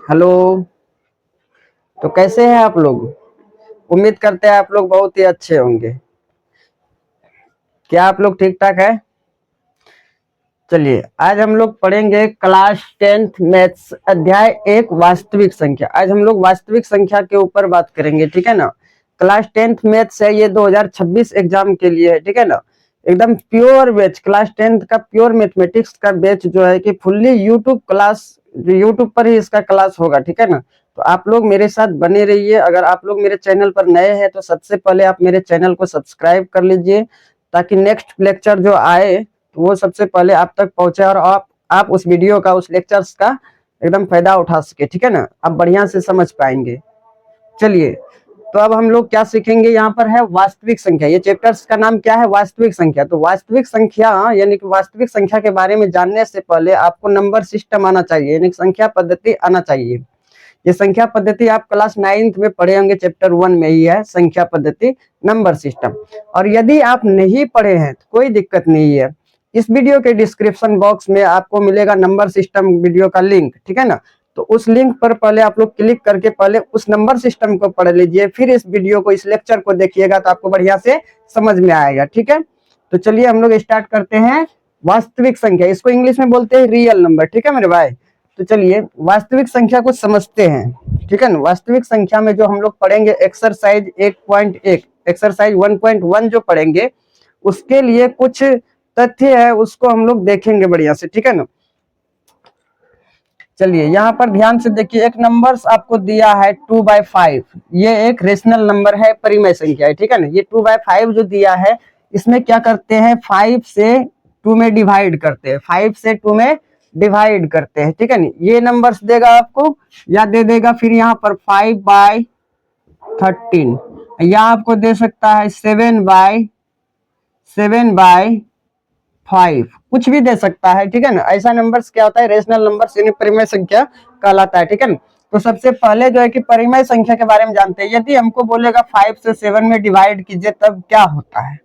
Hello. तो कैसे हैं आप लोग? उम्मीद करते हैं आप लोग बहुत ही अच्छे होंगे। क्या आप लोग ठीक ठाक है? चलिए, आज हम लोग पढ़ेंगे क्लास 10th मैथ्स अध्याय 1 वास्तविक संख्या। आज हम लोग वास्तविक संख्या के ऊपर बात करेंगे, ठीक है ना। क्लास 10th मैथ्स है, ये 2026 एग्जाम के लिए है, ठीक है ना। एकदम प्योर बैच, क्लास 10th का प्योर मैथमेटिक्स का बैच जो है कि फुल्ली यूट्यूब क्लास, यूट्यूब पर ही इसका क्लास होगा, ठीक है ना। तो आप लोग मेरे साथ बने रहिए। अगर आप लोग मेरे चैनल पर नए हैं तो सबसे पहले आप मेरे चैनल को सब्सक्राइब कर लीजिए, ताकि नेक्स्ट लेक्चर जो आए तो वो सबसे पहले आप तक पहुंचे और आप उस वीडियो का, उस लेक्चर्स का एकदम फायदा उठा सके, ठीक है ना। आप बढ़िया से समझ पाएंगे। चलिए, तो अब हम लोग क्या सीखेंगे? यहाँ पर है वास्तविक संख्या। ये चैप्टर्स का नाम क्या है? वास्तविक संख्या। तो वास्तविक संख्या यानी कि वास्तविक संख्या के बारे में जानने से पहले आपको नंबर सिस्टम आना चाहिए, यानी संख्या पद्धति आना चाहिए। ये संख्या पद्धति आप क्लास 9th में पढ़े होंगे, चैप्टर 1 में ही है संख्या पद्धति, नंबर सिस्टम। और यदि आप नहीं पढ़े हैं तो कोई दिक्कत नहीं है, इस वीडियो के डिस्क्रिप्शन बॉक्स में आपको मिलेगा नंबर सिस्टम वीडियो का लिंक, ठीक है ना। तो उस लिंक पर पहले आप लोग क्लिक करके पहले उस नंबर सिस्टम को पढ़ लीजिए, फिर इस वीडियो को, इस लेक्चर को देखिएगा तो आपको बढ़िया से समझ में आएगा, ठीक है। तो चलिए हम लोग स्टार्ट करते हैं। वास्तविक संख्या, इसको इंग्लिश में बोलते हैं रियल नंबर, ठीक है मेरे भाई। तो चलिए वास्तविक संख्या को समझते हैं, ठीक है ना। वास्तविक संख्या में जो हम लोग पढ़ेंगे एक्सरसाइज 1.1, एक्सरसाइज 1.1 जो पढ़ेंगे, उसके लिए कुछ तथ्य है, उसको हम लोग देखेंगे बढ़िया से, ठीक है ना। चलिए यहाँ पर ध्यान से देखिए, एक नंबर आपको दिया है 2/5। ये एक रेशनल नंबर है, परिमेय संख्या है, ठीक है ना। ये 2/5 जो दिया है, इसमें क्या करते हैं, 5 से 2 में डिवाइड करते हैं, 5 से 2 में डिवाइड करते हैं, ठीक है ना। ये नंबर्स देगा आपको या दे देगा फिर यहाँ पर 5/13, या आपको दे सकता है 7/5, कुछ भी दे सकता है, ठीक है ना। ऐसा नंबर्स क्या होता है, रेशनल नंबर्स यानी परिमेय संख्या कहलाता है, ठीक है ना। तो सबसे पहले जो है कि परिमेय संख्या के बारे में जानते हैं। यदि हमको बोलेगा 5 से 7 में डिवाइड कीजिए तब क्या होता है,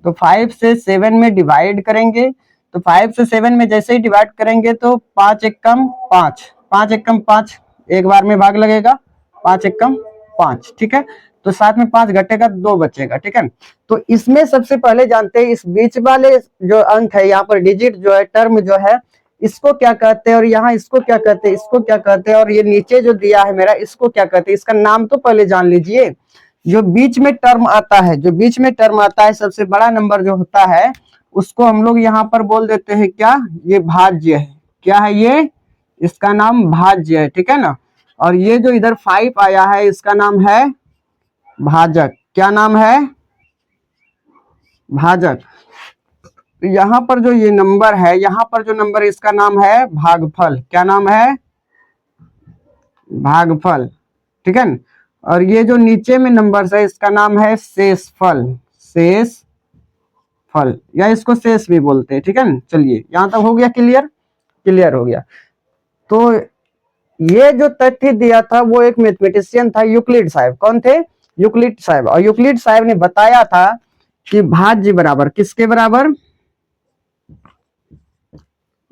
तो 5 से 7 में डिवाइड करेंगे, तो 5 से 7 में जैसे ही डिवाइड करेंगे तो 5 एकम 5, 5 एकम 5, एक बार में भाग लगेगा, 5 एकम 5, ठीक है। तो साथ में 5 घटेगा, 2 बचेगा, ठीक है। तो इसमें सबसे पहले जानते हैं इस बीच वाले जो अंक है, यहाँ पर डिजिट जो है, टर्म जो है, इसको क्या कहते हैं, और यहाँ इसको क्या कहते हैं, इसको क्या कहते हैं, और ये नीचे जो दिया है मेरा, इसको क्या कहते हैं, इसका नाम तो पहले जान लीजिए। जो बीच में टर्म आता है, जो बीच में टर्म आता है, सबसे बड़ा नंबर जो होता है, उसको हम लोग यहाँ पर बोल देते हैं क्या, ये भाज्य है। क्या है ये? इसका नाम भाज्य है, ठीक है ना। और ये जो इधर 5 आया है, इसका नाम है भाजक। क्या नाम है? भाजक। यहाँ पर जो ये नंबर है, यहाँ पर जो नंबर, इसका नाम है भागफल। क्या नाम है? भागफल, ठीक है ना। और ये जो नीचे में नंबर है, इसका नाम है शेषफल, शेषफल, या इसको शेष भी बोलते हैं, ठीक है ना। चलिए यहाँ तक हो गया क्लियर? क्लियर हो गया। तो ये जो तथ्य दिया था वो एक मैथमेटिशियन था, यूक्लिड साहब। कौन थे? यूक्लिड साहब। और यूक्लिड साहब ने बताया था कि भाज्य बराबर किसके बराबर?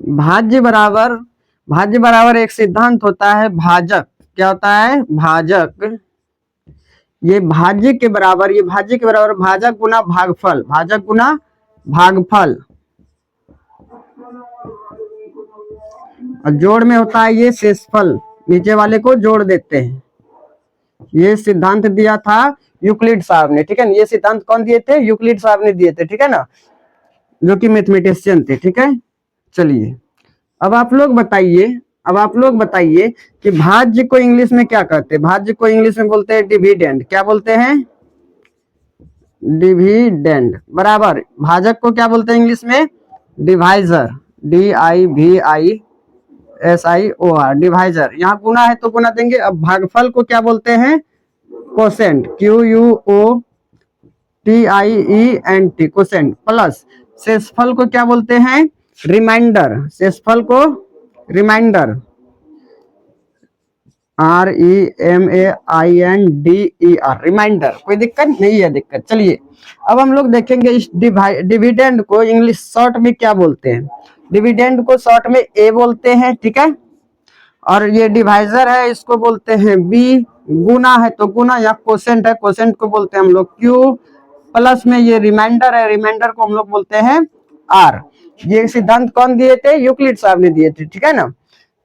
भाज्य बराबर, भाज्य बराबर एक सिद्धांत होता है भाजक। क्या होता है? भाजक। ये भाज्य के बराबर, ये भाज्य के बराबर भाजक गुना भागफल, भाजक गुना भागफल, और जोड़ में होता है ये शेषफल, नीचे वाले को जोड़ देते हैं। ये सिद्धांत दिया था यूक्लिड साहब ने, ठीक है ना। ये सिद्धांत कौन दिए थे? यूक्लिड साहब ने दिए थे, ठीक है ना, जो कि मैथमेटिशियन थे, ठीक है। चलिए अब आप लोग बताइए, अब आप लोग बताइए कि भाज्य को इंग्लिश में क्या कहते हैं? भाज्य को इंग्लिश में बोलते हैं डिविडेंड। क्या बोलते हैं? डिविडेंड। बराबर भाजक को क्या बोलते हैं इंग्लिश में? Divisor, DIVISIOR, divisor. यहाँ गुना है तो गुना देंगे। अब भागफल को क्या बोलते हैं? Quotient, QUOTIENT, quotient. प्लस शेषफल को क्या बोलते हैं? रिमाइंडर, शेषफल को रिमाइंडर, REMAINDER, रिमाइंडर। कोई दिक्कत नहीं है? दिक्कत। चलिए अब हम लोग देखेंगे इस डिविडेंड को इंग्लिश शॉर्ट में क्या बोलते हैं। डिविडेंड को शॉर्ट में ए बोलते हैं, ठीक है। और ये डिवाइजर है, इसको बोलते हैं बी। गुना है तो गुना, या कोसेंट है, कोसेंट को बोलते हैं हम लोग क्यू। प्लस में ये रिमाइंडर है, रिमाइंडर को हम लोग बोलते हैं आर। ये सिद्धांत कौन दिए थे? यूक्लिड साहब ने दिए थे, ठीक है ना।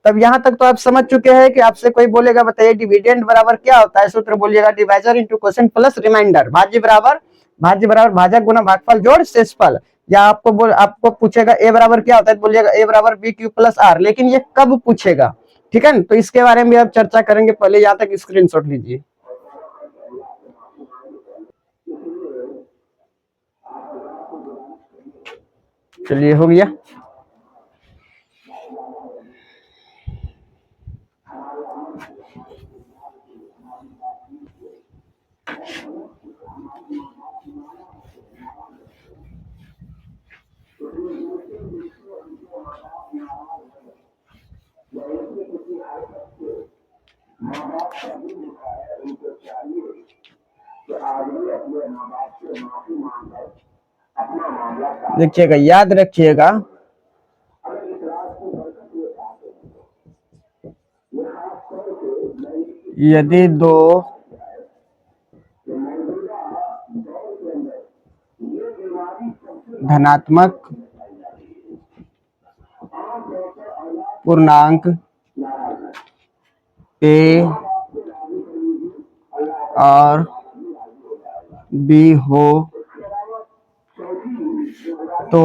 तब यहाँ तक तो आप समझ चुके हैं कि आपसे कोई बोलेगा बताइए डिविडेंड बराबर क्या होता है, सूत्र बोलिएगा divisor into quotient plus remainder. भाज्य बराबर भाजक गुना भागफल जोड़ शेषफल। या आपको पूछेगा ए बराबर क्या होता है, तो बोलिएगा ए बराबर बी क्यू प्लस आर। लेकिन ये कब पूछेगा, ठीक है ना, तो इसके बारे में भी आप चर्चा करेंगे। पहले यहाँ तक स्क्रीनशॉट लीजिए। चलिए हो गया। देखिएगा, याद रखिएगा, यदि दो धनात्मक पूर्णांक ए और बी हो तो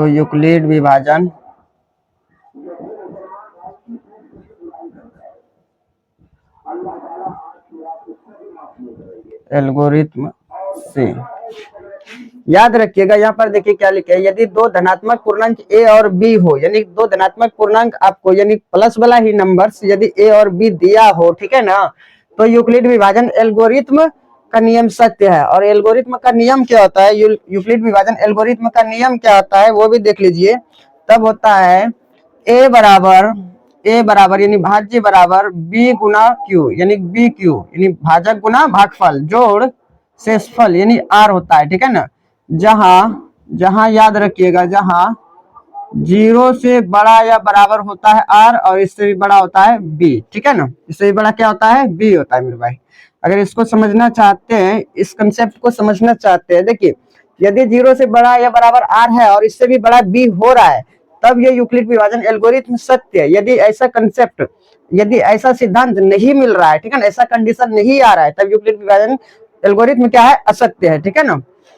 यूक्लिड विभाजन एल्गोरिथ्म से। याद रखिएगा, यहाँ पर देखिए क्या लिखा है, यदि दो धनात्मक पूर्णांक ए और बी हो, यानी दो धनात्मक पूर्णांक आपको यानी प्लस वाला ही नंबर्स यदि ए और बी दिया हो, ठीक है ना, तो यूक्लिड विभाजन एल्गोरिथ्म का नियम सत्य है। और एल्गोरिथ्म का नियम क्या होता है, यूक्लिड विभाजन एल्गोरिथ्म का नियम क्या होता है वो भी देख लीजिए। तब होता है ए बराबर यानी भाज्य बराबर बी गुना क्यू, यानी बी क्यू यानी भाजक गुना भागफल जोड़ शेषफल यानी आर होता है, ठीक है ना। जहां याद रखिएगा, जहां 0 से बड़ा या बराबर होता है आर और इससे भी बड़ा होता है बी, ठीक है ना। इससे भी बड़ा क्या होता है? बी होता है मेरे भाई। अगर इसको समझना चाहते हैं, इस कंसेप्ट को समझना चाहते हैं, देखिए यदि 0 से बड़ा या बराबर आर है और इससे भी बड़ा बी हो रहा है, तब ये यूक्लिड विभाजन एल्गोरिथ्म सत्य है। यदि ऐसा कंसेप्ट, यदि ऐसा सिद्धांत नहीं मिल रहा है, ठीक है ना, ऐसा कंडीशन नहीं आ रहा है, तब यूक्लिड विभाजन एल्गोरिथ्म क्या है? असत्य है, ठीक है ना।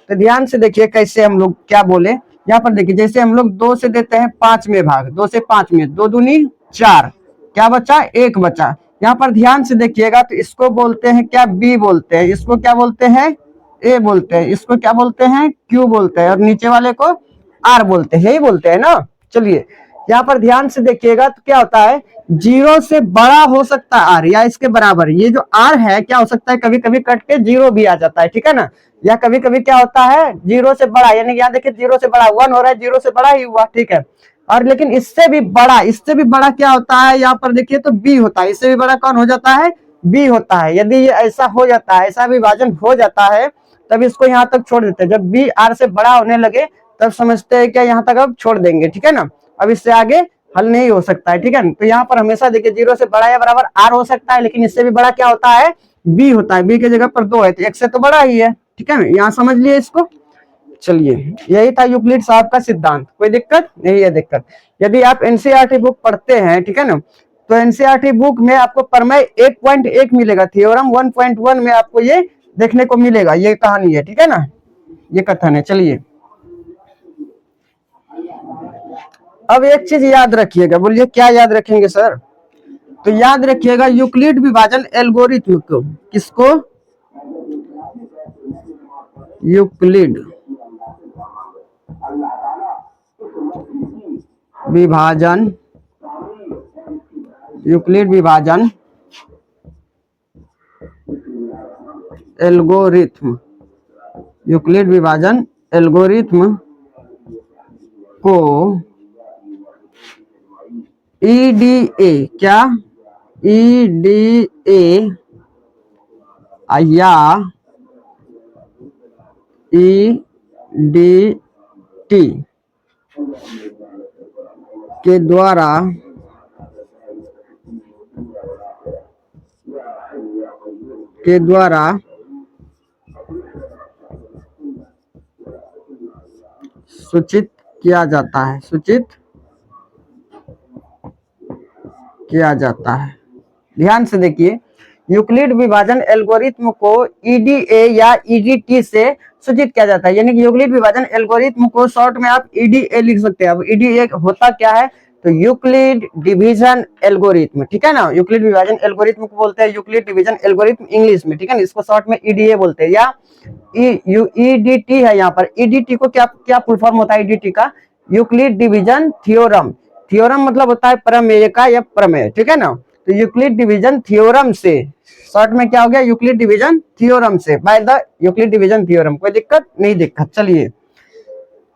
तो ध्यान से देखिए कैसे हम लोग क्या बोले। यहाँ पर देखिए, जैसे हम लोग 2 से देते हैं 5 में भाग, 2 से 5 में, 2 दूनी 4, क्या बचा? 1 बचा। यहाँ पर ध्यान से देखिएगा, तो इसको बोलते हैं क्या? बी बोलते हैं। इसको क्या बोलते हैं? ए बोलते हैं। इसको क्या बोलते हैं? क्यू बोलते हैं। और नीचे वाले को आर बोलते हैं, यही बोलते हैं ना। चलिए यहाँ पर ध्यान से देखिएगा, तो क्या होता है, 0 से बड़ा हो सकता है आर या इसके बराबर। ये जो आर है क्या हो सकता है, कभी कभी कट के 0 भी आ जाता है, ठीक है ना। या कभी कभी क्या होता है, 0 से बड़ा, यानी यहाँ देखिए 0 से बड़ा 1 हो रहा है, 0 से बड़ा ही हुआ, ठीक है। और लेकिन इससे भी बड़ा क्या होता है, यहाँ पर देखिए तो बी होता है। इससे भी बड़ा कौन हो जाता है? बी होता है। यदि ये ऐसा हो जाता है, ऐसा विभाजन हो जाता है, तब इसको यहाँ तक छोड़ देते हैं। जब बी आर से बड़ा होने लगे तब समझते हैं क्या यहाँ तक अब छोड़ देंगे, ठीक है ना। अब इससे आगे हल नहीं हो सकता है, ठीक है। तो यहाँ पर हमेशा देखिए 0 से बड़ा या बराबर आर हो सकता है, लेकिन इससे भी बड़ा क्या होता है? बी होता है। बी की जगह पर 2 है, तो 1 से तो बड़ा ही है, ठीक है ना। यहाँ समझ लिए इसको। चलिए यही था यूक्लिड साहब का सिद्धांत। कोई दिक्कत नहीं है? दिक्कत यदि आप एनसीईआरटी बुक पढ़ते हैं, ठीक है ना, तो एनसीईआरटी बुक में आपको प्रमेय 1.1 मिलेगा, थ्योरम 1.1 में आपको ये देखने को मिलेगा। ये कहानी है, ठीक है ना, ये कथन है। चलिए अब एक चीज याद रखिएगा। बोलिए क्या याद रखेंगे सर? तो याद रखिएगा यूक्लिड विभाजन एल्गोरिथ्म को, किसको? यूक्लिड विभाजन, यूक्लिड विभाजन एल्गोरिथ्म, यूक्लिड विभाजन एल्गोरिथ्म को EDA क्या, EDA या EDT के द्वारा सूचित किया जाता है, सूचित किया जाता है। ध्यान से देखिए, यूक्लिड विभाजन एल्गोरिथ्म को EDA या EDT से सूचित किया जाता है, यानी कि यूक्लिड विभाजन एल्गोरिथ्म को शॉर्ट में आप EDA लिख सकते हैं। अब EDA होता क्या है, तो यूक्लिड डिवीजन एल्गोरिथ्म, ठीक है ना। यूक्लिड विभाजन एल्गोरिथ्म को बोलते हैं यूक्लिड डिवीजन एल्गोरिथ्म इंग्लिश में, ठीक है ना। इसको शॉर्ट में EDA बोलते हैं, या EDT है यहाँ पर। EDT को क्या क्या फुल फॉर्म होता है EDT का, यूक्लिड डिवीजन थ्योरम। थ्योरम मतलब होता है प्रमेय का या प्रमेय, ठीक है ना। तो यूक्लिड डिवीजन थ्योरम से, शॉर्ट में क्या हो गया, यूक्लिड डिवीजन थ्योरम से, by the Euclid division theorem. कोई दिक्कत नहीं, दिक्कत। चलिए,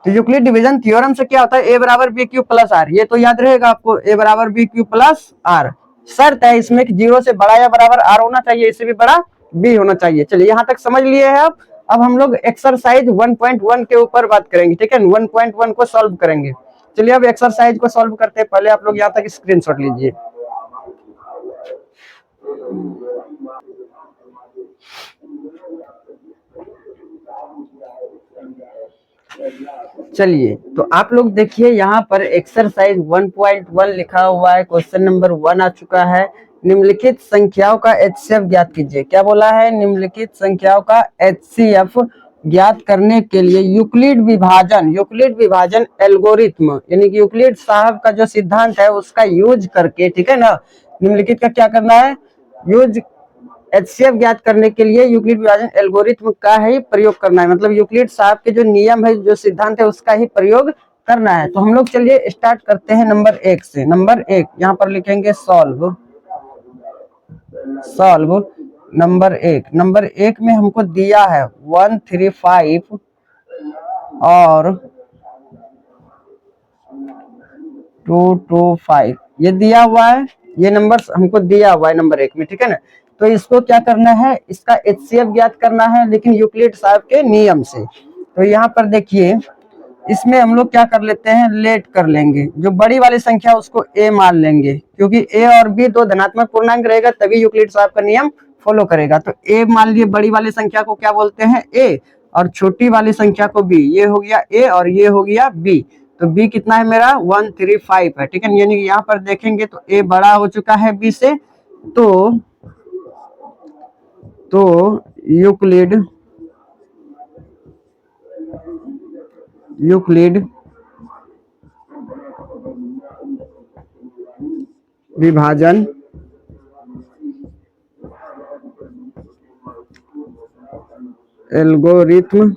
तो यूक्लिड डिवीजन थ्योरम से क्या होता है, a बराबर बी क्यू प्लस आर, ये तो याद रहेगा आपको, a बराबर बी क्यू प्लस आर। शर्त है इसमें कि 0 से बड़ा या बराबर r होना चाहिए, इससे भी बड़ा b होना चाहिए। चलिए, यहाँ तक समझ लिए हैं आप। अब हम लोग एक्सरसाइज 1.1 के ऊपर बात करेंगे, ठीक है। 1.1 को सॉल्व करेंगे। चलिए, अब एक्सरसाइज को सॉल्व करते हैं। पहले आप लोग यहाँ तक स्क्रीनशॉट लीजिए। चलिए, तो आप लोग देखिए, यहाँ पर एक्सरसाइज 1.1 लिखा हुआ है। क्वेश्चन नंबर 1 आ चुका है। निम्नलिखित संख्याओं का HCF ज्ञात कीजिए। क्या बोला है, निम्नलिखित संख्याओं का HCF ज्ञात करने के लिए यूक्लिड विभाजन एल्गोरिथ्म, यानी कि यूक्लिड साहब का जो सिद्धांत है उसका यूज करके, ठीक है ना, निम्नलिखित का क्या करना है, यूज HCF ज्ञात करने के लिए यूक्लिड विभाजन एल्गोरिथ्म का ही प्रयोग करना है। मतलब यूक्लिड साहब के जो नियम है, जो सिद्धांत है, उसका ही प्रयोग करना है। तो हम लोग चलिए स्टार्ट करते हैं नंबर 1 से। नंबर 1 यहाँ पर लिखेंगे सॉल्व नंबर 1 में हमको दिया है 135 और 225, ये दिया हुआ है, ये नंबर हमको दिया हुआ है नंबर 1 में, ठीक है ना। तो इसको क्या करना है, इसका HCF ज्ञात करना है, लेकिन यूक्लिड साहब के नियम से। तो यहाँ पर देखिए, इसमें हम लोग क्या कर लेते हैं, लेट कर लेंगे। जो बड़ी वाली संख्या उसको a मान लेंगे, क्योंकि a और b दो धनात्मक पूर्णांक रहेगा, तभी यूक्लिड साहब का नियम फॉलो करेगा। तो a मान लिए, बड़ी वाली संख्या को क्या बोलते हैं, a, और छोटी वाली संख्या को b। ये हो गया a और ये हो गया b। तो b कितना है मेरा, 135 है, ठीक है। यानी कि यहाँ पर देखेंगे तो a बड़ा हो चुका है b से। तो यूक्लिड विभाजन एल्गोरिथ्म,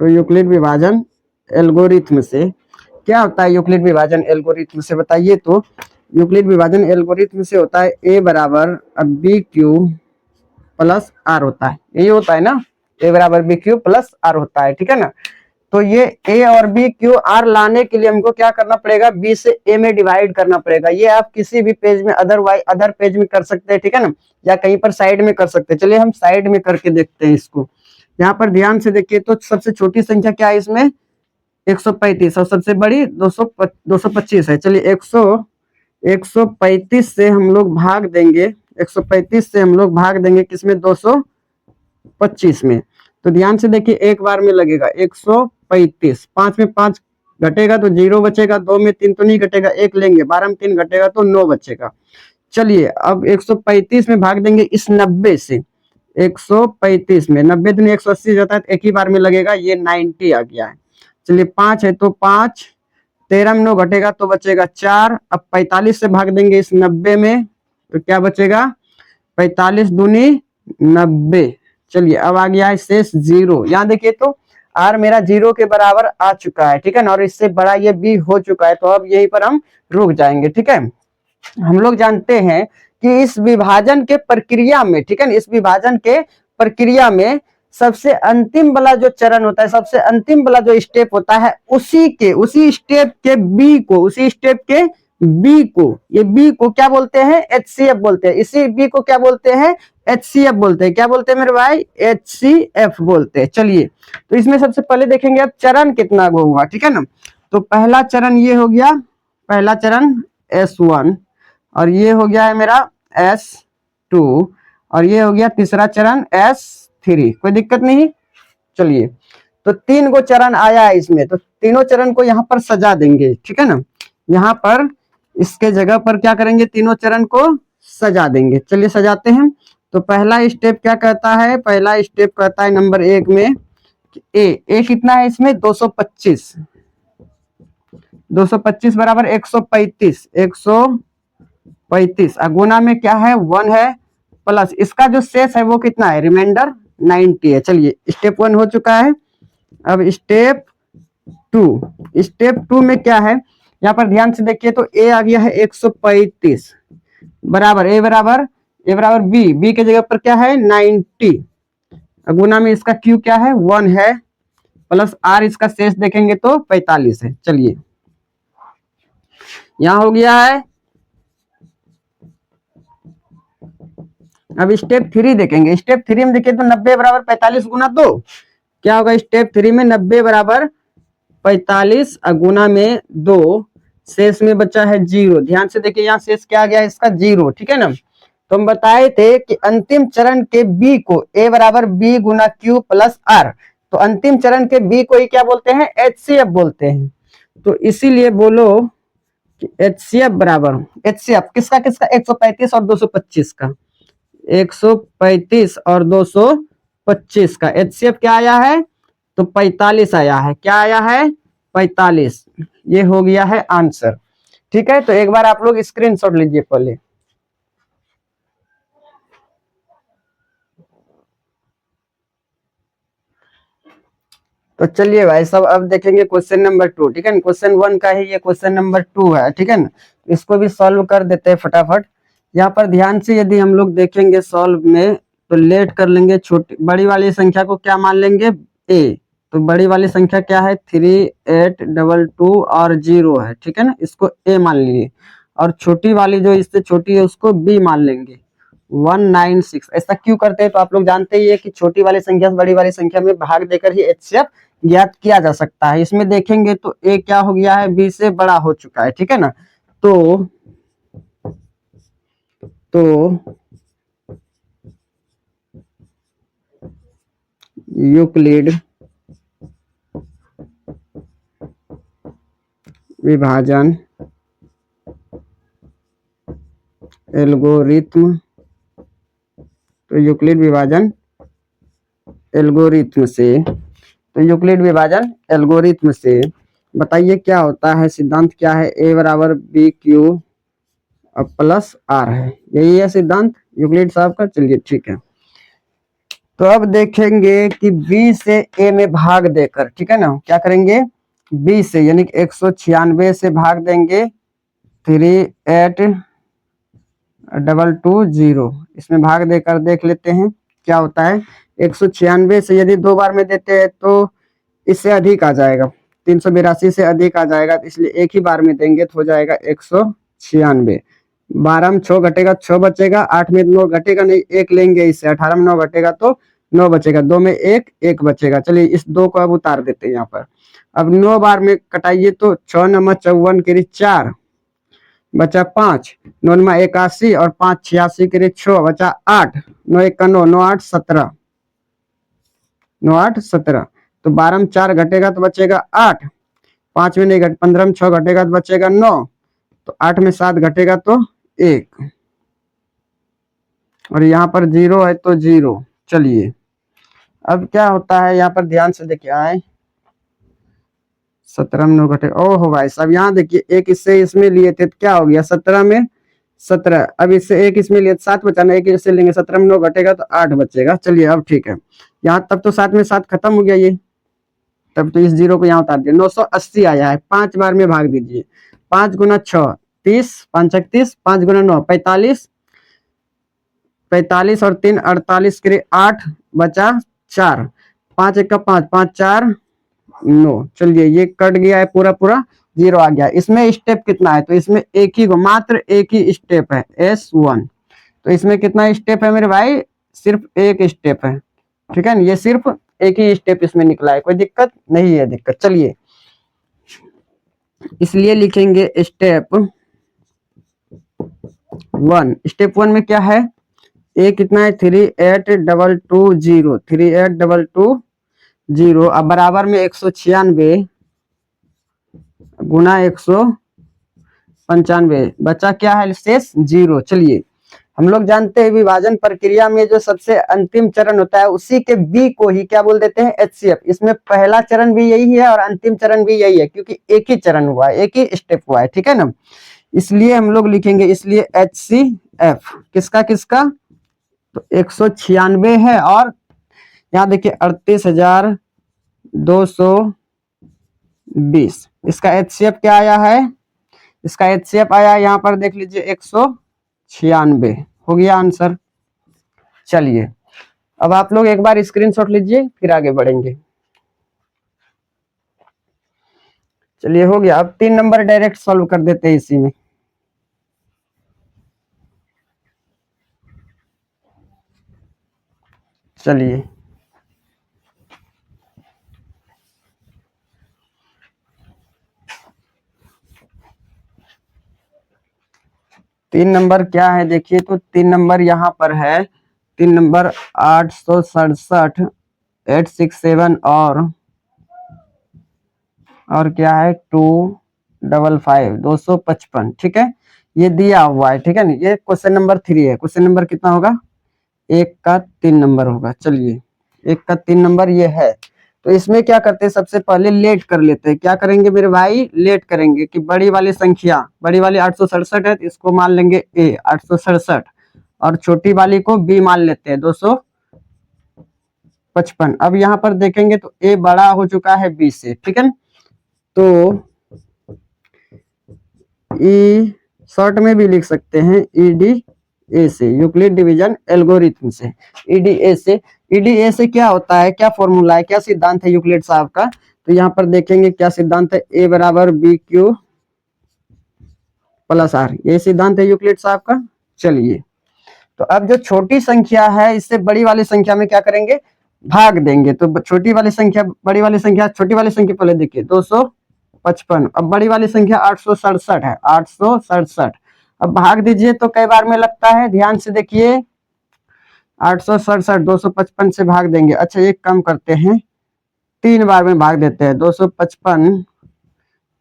तो यूक्लिड विभाजन एल्गोरिथ्म से क्या होता है, यूक्लिड विभाजन एल्गोरिथ्म से बताइए। तो यूक्लिड विभाजन एल्गोरिथ्म से होता है a बराबर बी क्यू प्लस आर होता है, यही होता है ना, a बराबर बी क्यू प्लस आर होता है, ठीक है ना। तो ये a और b q r लाने के लिए हमको क्या करना पड़ेगा, b से a में डिवाइड करना पड़ेगा। ये आप किसी भी पेज में अदर पेज में कर सकते हैं, ठीक है ना, या कहीं पर साइड में कर सकते हैं। चलिए हम साइड में करके देखते हैं इसको। यहाँ पर ध्यान से देखिए, तो सबसे छोटी संख्या क्या है इसमें, 135, और सबसे बड़ी 225 है। चलिए 135 से हम लोग भाग देंगे, 135 से हम लोग भाग देंगे किसमें, 225 में। तो ध्यान से देखिए, एक बार में लगेगा 135, 5 में 5 घटेगा तो 0 बचेगा, 2 में 3 तो नहीं घटेगा, 1 लेंगे, 12 में 3 घटेगा तो 9 बचेगा। चलिए अब 135 में भाग देंगे इस 90 से, 135 में 90 दूनी 180 जाता है, तो एक ही बार में लगेगा, ये 90 आ गया है। चलिए 5 है तो 5, 13 में 9 घटेगा तो बचेगा 4। अब 45 से भाग देंगे इस 90 में, तो क्या बचेगा, 45 दूनी 90। चलिए अब आ गया है शेष 0। यहाँ देखिए तो r मेरा 0 के बराबर आ चुका है, ठीक है ना, और इससे बड़ा ये b हो चुका है। तो अब यहीं पर हम रुक जाएंगे, ठीक है। हम लोग जानते हैं कि इस विभाजन के प्रक्रिया में, ठीक है ना, इस विभाजन के प्रक्रिया में सबसे अंतिम वाला जो चरण होता है, सबसे अंतिम वाला जो स्टेप होता है, उसी स्टेप के बी को, ये बी को क्या बोलते हैं, HCF बोलते हैं। इसी बी को क्या बोलते हैं, HCF बोलते हैं। क्या बोलते हैं मेरे भाई, HCF बोलते हैं। चलिए, तो इसमें सबसे पहले देखेंगे अब चरण कितना गो हुआ, ठीक है ना। तो पहला चरण ये हो गया, पहला चरण S1, और ये हो गया है मेरा S2, और ये हो गया तीसरा चरण S3। कोई दिक्कत नहीं। चलिए, तो 3 गो चरण आया है इसमें, तो तीनों चरण को यहाँ पर सजा देंगे, ठीक है ना। यहाँ पर इसके जगह पर क्या करेंगे, तीनों चरण को सजा देंगे। चलिए सजाते हैं। तो पहला स्टेप क्या कहता है, पहला स्टेप कहता है नंबर 1 में ए कितना है इसमें, 225, 225 बराबर 135, 135 गुना में क्या है, 1 है, प्लस इसका जो शेष है वो कितना है, रिमाइंडर 90 है। चलिए, स्टेप 1 हो चुका है। अब स्टेप 2 में क्या है, यहाँ पर ध्यान से देखिए, तो ए आ गया है 135 बराबर ए बराबर बी के जगह पर क्या है 90, गुना में इसका क्यू क्या है 1 है, प्लस आर इसका शेष देखेंगे तो 45 है। चलिए, यहां हो गया है। अब स्टेप 3 देखेंगे। स्टेप 3 में देखिए तो 90 बराबर 45 गुना 2 क्या होगा, स्टेप 3 में 90 बराबर 45 गुना में 2, शेष में बचा है 0। ध्यान से देखिए, यहाँ शेष क्या आ गया इसका 0, ठीक है ना। तो हम बताए थे कि अंतिम चरण के बी को ए बराबर बी गुना क्यू प्लस आर, तो अंतिम चरण के बी को ही क्या बोलते हैं, HCF बोलते हैं। तो इसीलिए बोलो कि HCF बराबर, HCF किसका किसका, 135 और 225 का, 135 और 225 का HCF क्या आया है, तो 45 आया है। क्या आया है, 45। ये हो गया है आंसर, ठीक है। तो एक बार आप लोग स्क्रीनशॉट लीजिए पहले। तो चलिए भाई सब, अब देखेंगे क्वेश्चन नंबर 2, ठीक है ना। क्वेश्चन 1 का ही ये क्वेश्चन नंबर 2 है, ठीक है ना। इसको भी सॉल्व कर देते हैं फटाफट। यहाँ पर ध्यान से यदि हम लोग देखेंगे सॉल्व में, तो लेट कर लेंगे, छोटी बड़ी वाली संख्या को क्या मान लेंगे, ए। तो बड़ी वाली संख्या क्या है, 3822 और 0 है, ठीक है ना, इसको ए मान लिए। और छोटी वाली जो इससे छोटी है उसको बी मान लेंगे, 196। ऐसा क्यों करते हैं, तो आप लोग जानते ही है कि छोटी वाली संख्या से बड़ी वाली संख्या में भाग देकर ही HCF ज्ञात किया जा सकता है। इसमें देखेंगे तो ए क्या हो गया है, बी से बड़ा हो चुका है, ठीक है ना। तो यूक्लिड विभाजन एल्गोरिथम, तो यूक्लिड विभाजन एल्गोरिथम से, तो यूक्लिड विभाजन एल्गोरिथम से बताइए क्या होता है, सिद्धांत क्या है, ए बराबर बी क्यू प्लस आर है। यही है सिद्धांत यूक्लिड साहब का। चलिए ठीक है, तो अब देखेंगे कि बी से ए में भाग देकर, ठीक है ना, क्या करेंगे, बी से यानी कि 196 से भाग देंगे 3822, इसमें भाग देकर देख लेते हैं क्या होता है। 196 से यदि 2 बार में देते हैं तो इससे अधिक आ जाएगा, 382 से अधिक आ जाएगा, इसलिए एक ही बार में देंगे तो हो जाएगा 196। 12 में 6 घटेगा 6 बचेगा, 8 में 9 घटेगा नहीं, 1 लेंगे इससे, 18 में 9 घटेगा तो 9 बचेगा, 2 में 1 बचेगा। चलिए इस 2 को अब उतार देते हैं यहाँ पर। अब 9 बार में कटाइए तो 6 नंबर 54 के 4 बचा 5, 9 में 81 और 5 86 के 6 बचा 8, 9 1 का 9, 9 8 17, 9 8 17। तो 12 में 4 घटेगा तो बचेगा 8, 5 में नहीं घट, 15 में 6 घटेगा तो बचेगा 9, तो 8 में 7 घटेगा तो 1, और यहाँ पर 0 है तो 0। चलिए अब क्या होता है, यहाँ पर ध्यान से देखिए आए, 17 में 9 घटेगा, ओहो भाई साहब यहाँ देखिए, एक इससे इसमें लिए थे तो क्या हो गया, 17 में 17, अब इससे एक इसमें लिए 7 बचाना, एक इससे लेंगे, 17 में 9 घटेगा तो 8 बचेगा। चलिए अब ठीक है, यहाँ तब तो 7 में 7 खत्म हो गया ये, तब तो इस 0 को यहाँ उतार दिया। 980 आया है, 5 बार में भाग दीजिए, 5 गुना 6 30, 5 31, 5 गुना 9 45, 45 और 3 48 के 8 बचा 4, 5 1 का 5, 5 4 9। चलिए ये कट गया है, पूरा पूरा 0 आ गया। इसमें स्टेप कितना है, तो इसमें एक ही मात्र एक ही स्टेप है S1। तो इसमें कितना स्टेप है मेरे भाई, सिर्फ एक स्टेप है, ठीक है ना। ये सिर्फ एक ही स्टेप इसमें निकला है, कोई दिक्कत नहीं है दिक्कत। चलिए इसलिए लिखेंगे स्टेप 1। स्टेप 1 में क्या है, ए कितना है 38,220, 38,220। अब बराबर में 196 गुना 195, बचा क्या है शेष 0। चलिए हम लोग जानते हैं विभाजन प्रक्रिया में जो सबसे अंतिम चरण होता है उसी के बी को ही क्या बोल देते हैं, HCF। इसमें पहला चरण भी यही है और अंतिम चरण भी यही है, क्योंकि एक ही चरण हुआ है, एक ही स्टेप हुआ है, ठीक है ना। इसलिए हम लोग लिखेंगे, इसलिए HCF किसका किसका, तो 196 है, और यहाँ देखिए 38,220। इसका HCF क्या आया है, इसका HCF आया यहाँ पर देख लीजिए 196 हो गया आंसर। चलिए अब आप लोग एक बार स्क्रीनशॉट लीजिए, फिर आगे बढ़ेंगे। चलिए हो गया। अब 3 नंबर डायरेक्ट सॉल्व कर देते हैं इसी में। चलिए तीन नंबर क्या है देखिए, तो 3 नंबर यहाँ पर है, 3 नंबर 867 867 और क्या है 255 255, ठीक है, ये दिया हुआ है, ठीक है ना। ये क्वेश्चन नंबर 3 है। क्वेश्चन नंबर कितना होगा, 1 का 3 नंबर होगा। चलिए 1 का 3 नंबर ये है। तो इसमें क्या करते हैं, सबसे पहले लेट कर लेते हैं। क्या करेंगे मेरे भाई, लेट करेंगे कि बड़ी वाली संख्या, बड़ी वाली 867 है तो इसको मान लेंगे A 867, और छोटी वाली को B मान लेते हैं 255। अब यहाँ पर देखेंगे तो A बड़ा हो चुका है B से, ठीक है ना। तो ई शॉर्ट में भी लिख सकते हैं EDA से, यूक्लिड डिवीजन एल्गोरिथम से। EDA से क्या होता है, क्या फॉर्मूला है, क्या सिद्धांत है यूक्लिड साहब का, तो यहाँ पर देखेंगे क्या सिद्धांत है, A बराबर BQ प्लस R, ये सिद्धांत है यूक्लिड साहब का। चलिए तो अब जो छोटी संख्या है इससे बड़ी वाली संख्या में क्या करेंगे, भाग देंगे। तो छोटी वाली संख्या बड़ी वाली संख्या, छोटी वाली संख्या पहले देखिए 255, अब बड़ी वाली संख्या 867 है, 867। अब भाग दीजिए तो कई बार में लगता है, ध्यान से देखिए 867 255 से भाग देंगे। अच्छा एक काम करते हैं, 3 बार में भाग देते हैं, 255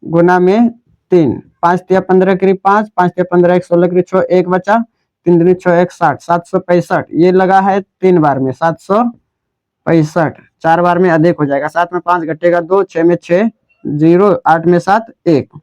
गुना में 3, 5 तिया 15 करीब 5, 5 तिया 15 1 16 करीब 6, 1 बचा, 3 दूनी 6 1 60, 765 ये लगा है 3 बार में 765, 4 बार में अधिक हो जाएगा, 7 में 5 घटेगा 2, 6 में 6 0, 8 में 7 1।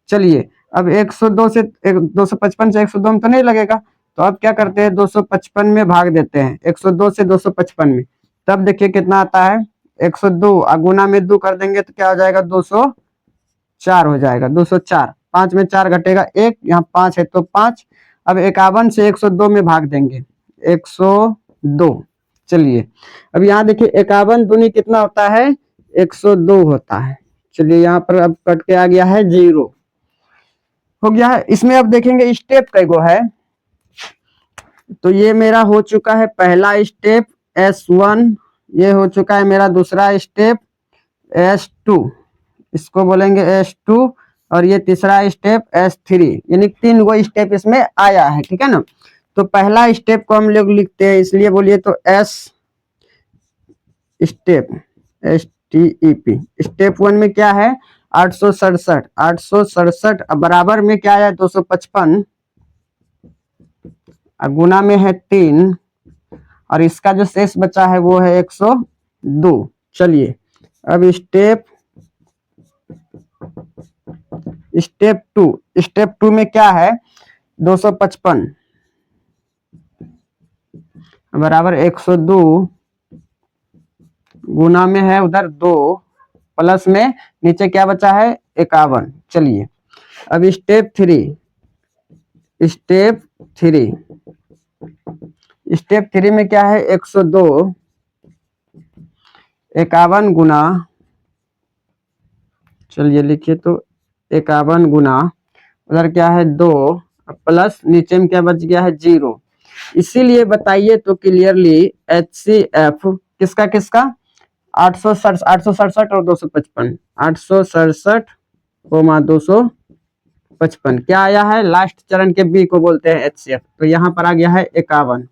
चलिए अब 102 से 255 से 102 में तो नहीं लगेगा, तो अब क्या करते हैं 255 में भाग देते हैं, 102 से 255 में, तब देखिए कितना आता है 102, गुना में 2 कर देंगे तो क्या हो जाएगा 204 हो जाएगा, 204। 5 में 4 घटेगा 1, यहाँ 5 है तो 5। अब 51 से 102 में भाग देंगे 102। चलिए अब यहाँ देखिए 51 दूनी कितना होता है 102 होता है। चलिए यहाँ पर अब कट के आ गया है 0 हो गया है। इसमें अब देखेंगे स्टेप कई गो है, तो ये मेरा हो चुका है पहला स्टेप S1, ये हो चुका है मेरा दूसरा स्टेप S2, इसको बोलेंगे S2, और ये तीसरा स्टेप S3, यानी 3 गो स्टेप इसमें आया है, ठीक है ना। तो पहला स्टेप को हम लोग लिखते हैं, इसलिए बोलिए तो S स्टेप STEP। स्टेप 1 में क्या है 867 बराबर में क्या है 255, गुना में है 3, और इसका जो शेष बचा है वो है 102। चलिए अब स्टेप 2 में क्या है 255 बराबर 102, गुना में है उधर 2, प्लस में नीचे क्या बचा है 51। चलिए अब स्टेप 3 में क्या है 102 51 गुना, चलिए लिखिए तो 51 गुना उधर क्या है 2 प्लस नीचे में क्या बच गया है 0। इसीलिए बताइए तो क्लियरली HCF किसका किसका 867 और 255, 867,255 क्या आया है लास्ट चरण के बी को बोलते हैं HCF, तो यहाँ पर आ गया है 51।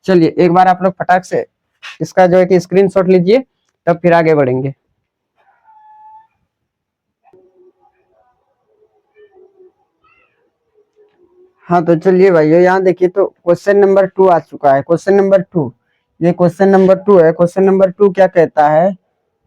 चलिए एक बार आप लोग फटाक से इसका जो है कि स्क्रीनशॉट लीजिए, तब फिर आगे बढ़ेंगे। हाँ तो चलिए भाइयों यहाँ देखिए तो क्वेश्चन नंबर 2 आ चुका है। क्वेश्चन नंबर 2, ये क्वेश्चन नंबर 2 है। क्वेश्चन नंबर 2 क्या कहता है,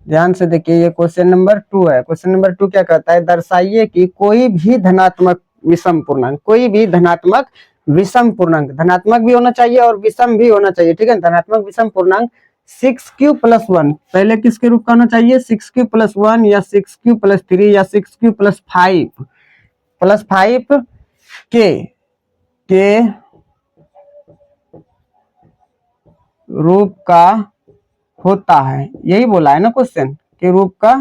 ध्यान से देखिए, ये क्वेश्चन नंबर 2 है। क्वेश्चन नंबर 2 क्या कहता है, दर्शाइए कि कोई भी धनात्मक विषम पूर्णांक, कोई भी धनात्मक विषम पूर्णांक, धनात्मक भी होना चाहिए और विषम भी होना चाहिए, ठीक है। धनात्मक विषम पूर्णांक 6q+1 पहले किसके रूप का होना चाहिए, 6q+1 या 6q+3 या 6q+5 के रूप का होता है, यही बोला है ना क्वेश्चन, के रूप का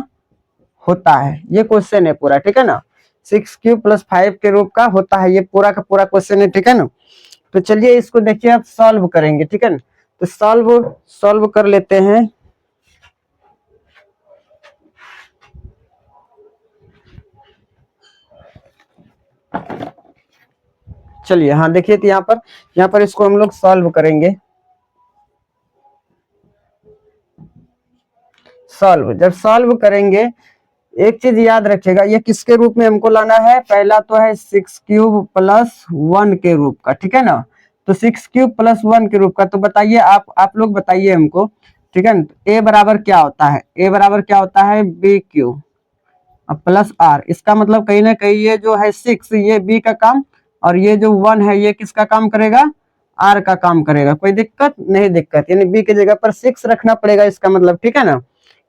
होता है। ये क्वेश्चन है पूरा, ठीक है ना, 6q+5 के रूप का होता है, ये पूरा का पूरा क्वेश्चन है, ठीक है ना। तो चलिए इसको देखिए आप सॉल्व करेंगे, ठीक है ना। तो सॉल्व कर लेते हैं। चलिए हाँ देखिए तो यहाँ पर इसको हम लोग सॉल्व करेंगे। जब सॉल्व करेंगे एक चीज याद रखिएगा, ये किसके रूप में हमको लाना है, पहला तो है 6q+1 के रूप का, ठीक है ना। तो 6q+1 के रूप का, तो बताइए आप लोग बताइए हमको, ठीक है ना। ए बराबर क्या होता है, ए बराबर क्या होता है BQ प्लस आर, इसका मतलब कहीं ना कहीं ये जो है 6 ये बी का काम और ये जो 1 है ये किसका काम करेगा, आर का काम करेगा। कोई दिक्कत नहीं, दिक्कत यानी बी की जगह पर 6 रखना पड़ेगा इसका मतलब, ठीक है ना।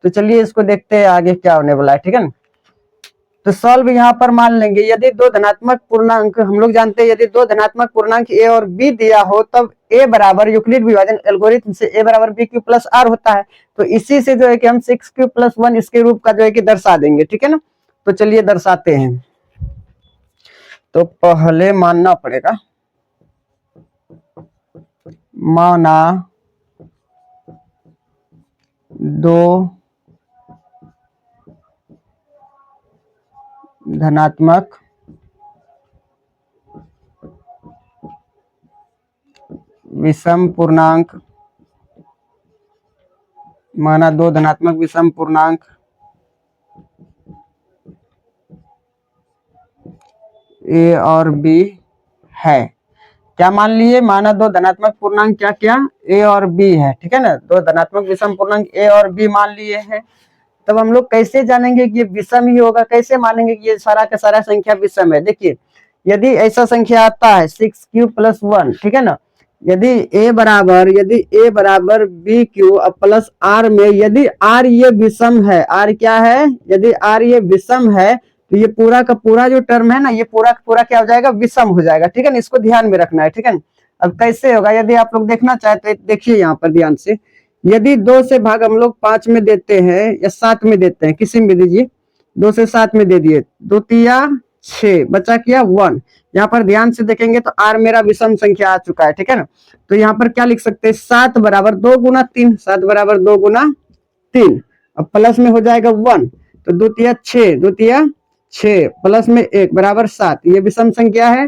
तो चलिए इसको देखते हैं आगे क्या होने वाला है, ठीक है ना। तो सॉल्व यहाँ पर मान लेंगे, यदि दो धनात्मक पूर्णांक, हम लोग जानते हैं यदि दो धनात्मक पूर्णांक ए और बी दिया हो तब ए बराबर यूक्लिड विभाजन एल्गोरिथम से ए बराबर BQ+R होता है। तो इसी से जो है कि हम 6q+1 इसके रूप का जो है कि दर्शा देंगे, ठीक है ना। तो चलिए दर्शाते हैं। तो पहले मानना पड़ेगा, माना दो धनात्मक विषम पूर्णांक, माना दो धनात्मक विषम पूर्णांक ए और बी है। क्या मान लिए, माना दो धनात्मक पूर्णांक क्या क्या ए और बी है, ठीक है ना। दो धनात्मक विषम पूर्णांक ए और बी मान लिए हैं। तब हम लोग कैसे जानेंगे कि ये विषम ही होगा, कैसे मानेंगे कि ये सारा का सारा संख्या विषम है। देखिए यदि ऐसा संख्या आता है 6q+1, ठीक है ना, यदि ए बराबर BQ+R में यदि R ये विषम है, R क्या है, यदि R ये विषम है तो ये पूरा का पूरा जो टर्म है ना, ये पूरा का पूरा क्या हो जाएगा, विषम हो जाएगा, ठीक है ना। इसको ध्यान में रखना है, ठीक है ना। अब कैसे होगा, यदि आप लोग देखना चाहते तो देखिए यहाँ पर ध्यान से, यदि 2 से भाग हम लोग 5 में देते हैं या 7 में देते हैं, किसी में दीजिए, 2 से 7 में दे दिए, 2 तिया 6 बचा किया 1। यहाँ पर ध्यान से देखेंगे तो आर मेरा विषम संख्या आ चुका है, ठीक है ना। तो यहाँ पर क्या लिख सकते हैं, 7 बराबर 2 गुना 3, 7 बराबर 2 गुना 3, अब प्लस में हो जाएगा 1, तो 2 तिया 6, 2 तिया 6 प्लस में 1 बराबर 7, ये विषम संख्या है,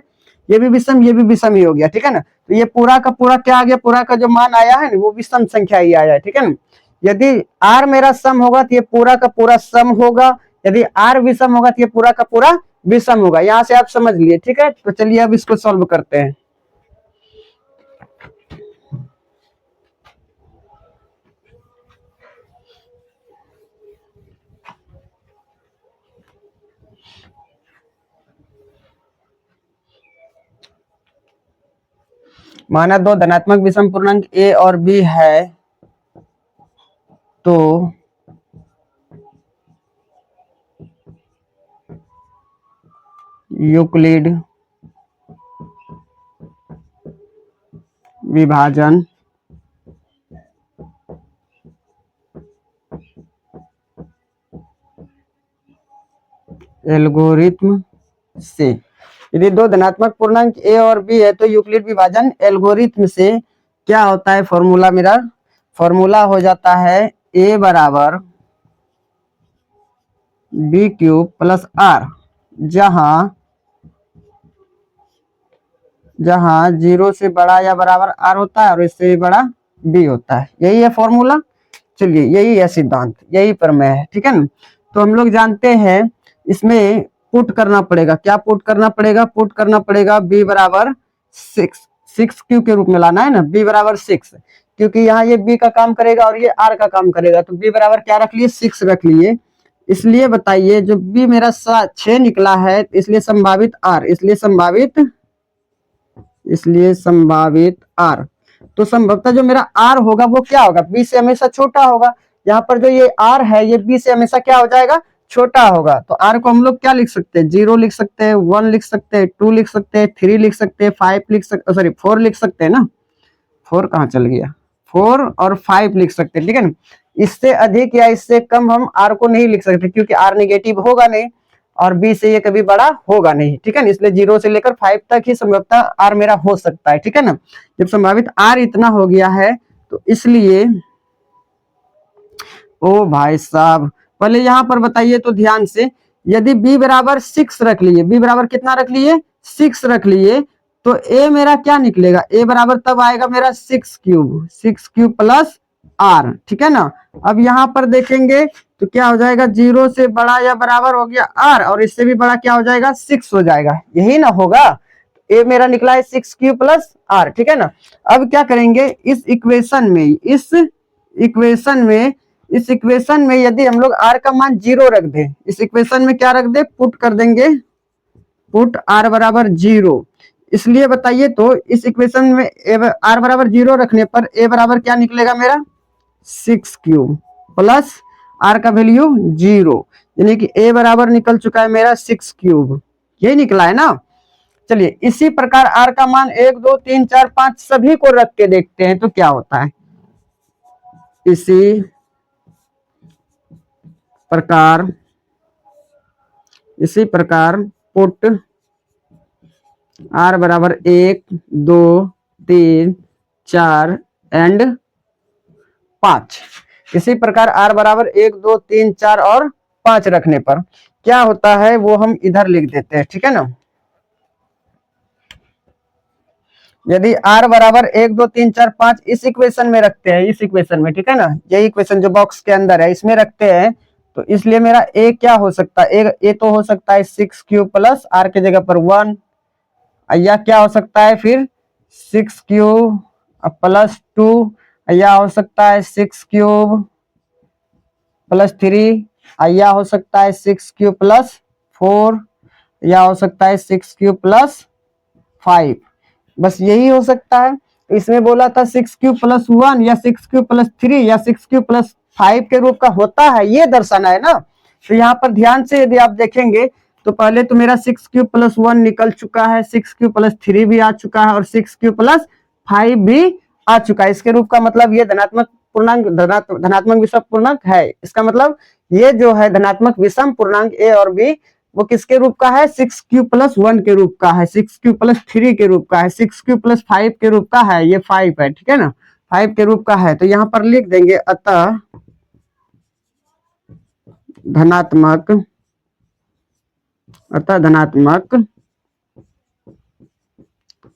ये भी विषम, ये भी विषम ही हो गया, ठीक है ना। तो ये पूरा का पूरा क्या आ गया, पूरा का जो मान आया है वो विषम संख्या ही आया है, ठीक है ना। यदि आर मेरा सम होगा तो ये पूरा का पूरा सम होगा, यदि आर विषम होगा तो ये पूरा का पूरा विषम होगा। यहां से आप समझ लिए, ठीक है। तो चलिए अब इसको सॉल्व करते हैं। माना दो धनात्मक विषम पूर्णांक ए और बी है तो यूक्लिड विभाजन एल्गोरिथम से। यदि दो धनात्मक पूर्णांक a और b है तो यूक्लिड विभाजन एल्गोरिथम से क्या होता है, फॉर्मूला मेरा फॉर्मूला हो जाता है a बराबर b क्यूब प्लस r, जहां 0 से बड़ा या बराबर r होता है और इससे भी बड़ा b होता है। यही है फॉर्मूला। चलिए यही है सिद्धांत, यही प्रमेय है, ठीक है ना। तो हम लोग जानते हैं इसमें पुट करना पड़ेगा, क्या पुट करना पड़ेगा, पुट करना पड़ेगा b बराबर 6 के रूप में लाना है ना, b बराबर 6, क्योंकि यहाँ ये b का काम करेगा और ये r का काम करेगा, तो b बराबर क्या रख लिए, 6 रख लिए। इसलिए बताइए जो b मेरा 6 निकला है, इसलिए संभावित r, इसलिए संभावित r, तो संभवतः जो मेरा r होगा वो क्या होगा, b से हमेशा छोटा होगा। यहाँ पर जो ये r है ये b से हमेशा क्या हो जाएगा, छोटा होगा। तो r को हम लोग क्या लिख सकते हैं, 0 लिख सकते हैं, 1 लिख सकते हैं, 2 लिख सकते हैं, 3 लिख सकते हैं, 5 लिख सकते, सॉरी 4 लिख सकते हैं ना, 4 कहाँ चल गया, 4 और 5 लिख सकते हैं, ठीक है ना। इससे अधिक या इससे कम हम r को नहीं लिख सकते, क्योंकि r नेगेटिव होगा नहीं और b से ये कभी बड़ा होगा नहीं, ठीक है ना। इसलिए 0 से लेकर 5 तक ही संभवतः r मेरा हो सकता है, ठीक है ना। जब संभावित r इतना हो गया है तो इसलिए, ओ भाई साहब पहले यहाँ पर बताइए तो ध्यान से, यदि b बराबर 6 रख लिए, b बराबर कितना रख लिए, 6 रख लिए, तो a मेरा क्या निकलेगा, a बराबर तब आएगा मेरा 6 क्यूब प्लस r, ठीक है ना। अब यहाँ पर देखेंगे तो क्या हो जाएगा, 0 से बड़ा या बराबर हो गया r और इससे भी बड़ा क्या हो जाएगा, 6 हो जाएगा, यही ना होगा। a मेरा निकला है 6 क्यूब प्लस r, ठीक है ना। अब क्या करेंगे, इस इक्वेशन में यदि हम लोग r का मान 0 रख दें, इस इक्वेशन में क्या रख दे, पुट कर देंगे, पुट r बराबर 0। इसलिए बताइए तो इस इक्वेशन में r बराबर 0 रखने पर a बराबर क्या निकलेगा मेरा, 6 क्यूब प्लस r का वैल्यू 0, यानी कि a बराबर निकल चुका है मेरा 6 क्यूब, ये निकला है ना। चलिए इसी प्रकार r का मान 1 2 3 4 5 सभी को रख के देखते हैं तो क्या होता है। इसी प्रकार पुट r बराबर 1 2 3 4 एंड 5, इसी प्रकार r बराबर 1 2 3 4 और 5 रखने पर क्या होता है वो हम इधर लिख देते हैं, ठीक है ना। यदि r बराबर 1 2 3 4 5 इस इक्वेशन में रखते हैं, इस इक्वेशन में, ठीक है ना, यही इक्वेशन जो बॉक्स के अंदर है इसमें रखते हैं, तो इसलिए मेरा a क्या हो सकता है, a तो हो सकता है 6 क्यूब प्लस r के जगह पर 1, या क्या हो सकता है फिर 6 क्यूब प्लस 2, या हो सकता है 6 क्यूब प्लस 3, या हो सकता है 6 क्यूब प्लस 4, या हो सकता है 6 क्यूब प्लस 5, बस यही हो सकता है। तो इसमें बोला था 6 क्यूब प्लस 1 या 6 क्यूब प्लस 3 या 6 क्यूब प्लस 5 के रूप का होता है, ये दर्शाना है ना। तो यहाँ पर ध्यान से यदि आप देखेंगे तो पहले तो मेरा 6 क्यूब प्लस 1 निकल चुका है, 6 क्यूब प्लस 3 भी आ चुका है और 6 क्यूब प्लस 5 भी आ चुका है। इसके रूप का मतलब ये धनात्मक पूर्णांक, धनात्मक विषम पूर्णांक है। इसका मतलब ये जो है धनात्मक विषम पूर्णांक a और b वो किसके रूप का है, 6 क्यूब प्लस 1 के रूप का है, 6 क्यूब प्लस 3 के रूप का है, 6 क्यूब प्लस 5 के रूप का है, ये 5 है, ठीक है ना, 5 के रूप का है। तो यहाँ पर लिख देंगे अतः धनात्मक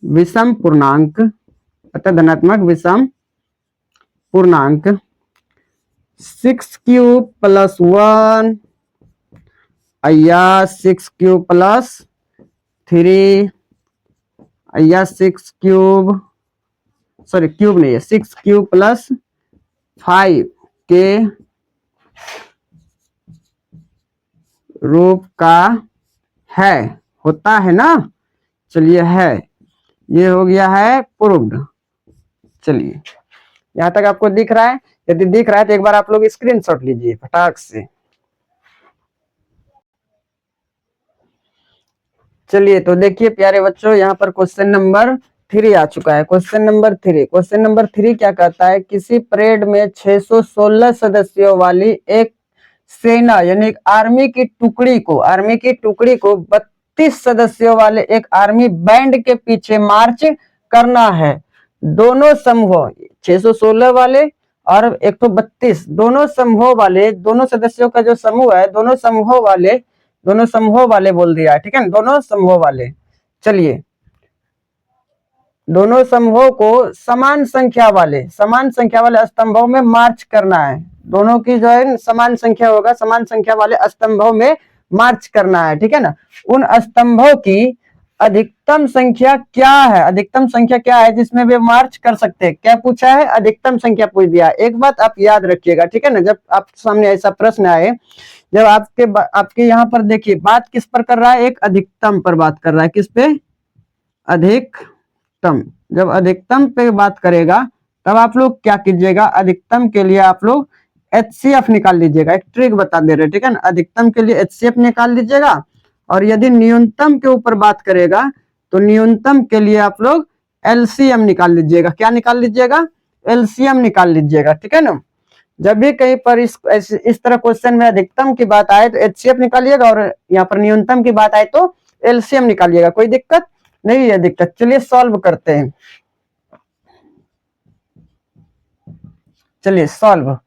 विषम पूर्णांक 6 क्यूब प्लस 1 या 6 क्यूब प्लस 3 या 6 क्यूब, सॉरी क्यूब नहीं है, 6 क्यूब प्लस 5 के रूप का है, होता है ना। चलिए है, ये हो गया है प्रूव्ड। चलिए यहां तक आपको दिख रहा है, यदि दिख रहा है तो एक बार आप लोग स्क्रीनशॉट लीजिए फटाक से। चलिए तो देखिए प्यारे बच्चों, यहाँ पर क्वेश्चन नंबर 3 आ चुका है। क्वेश्चन नंबर 3 क्या कहता है, किसी परेड में 616 सदस्यों वाली एक सेना यानी आर्मी की टुकड़ी को 32 सदस्यों वाले एक आर्मी बैंड के पीछे मार्च करना है। दोनों समूह 616 वाले और 132 दोनों समूहों वाले, दोनों सदस्यों का जो समूह है, दोनों समूहों वाले बोल दिया है, ठीक है, दोनों समूहों वाले। चलिए, दोनों समूहों को समान संख्या वाले स्तंभों में मार्च करना है। दोनों की जो है समान संख्या होगा, समान संख्या वाले स्तंभों में मार्च करना है, ठीक है ना। उन स्तंभों की अधिकतम संख्या क्या है? अधिकतम संख्या क्या है जिसमें वे मार्च कर सकते हैं? क्या पूछा है? अधिकतम संख्या पूछ दिया। एक बात आप याद रखिएगा, ठीक है ना, जब आपके सामने ऐसा प्रश्न आए, जब आपके यहाँ पर देखिए बात किस पर कर रहा है, एक अधिकतम पर बात कर रहा है। किस पे? अधिकतम। जब अधिकतम पे बात करेगा तब आप लोग क्या कीजिएगा, अधिकतम के लिए आप लोग HCF निकाल लीजिएगा। एक ट्रिक बता दे रहे, ठीक है ना, अधिकतम के लिए HCF निकाल लीजिएगा। और यदि न्यूनतम के ऊपर बात करेगा तो न्यूनतम के लिए आप लोग LCM निकाल लीजिएगा। क्या निकाल लीजिएगा? LCM निकाल लीजिएगा, ठीक है ना। जब भी कहीं पर इस तरह क्वेश्चन में अधिकतम की बात आए तो HCF निकालिएगा, और यहाँ पर न्यूनतम की बात आए तो LCM निकालिएगा। कोई दिक्कत नहीं है दिक्कत। चलिए सॉल्व करते हैं। चलिए सॉल्व।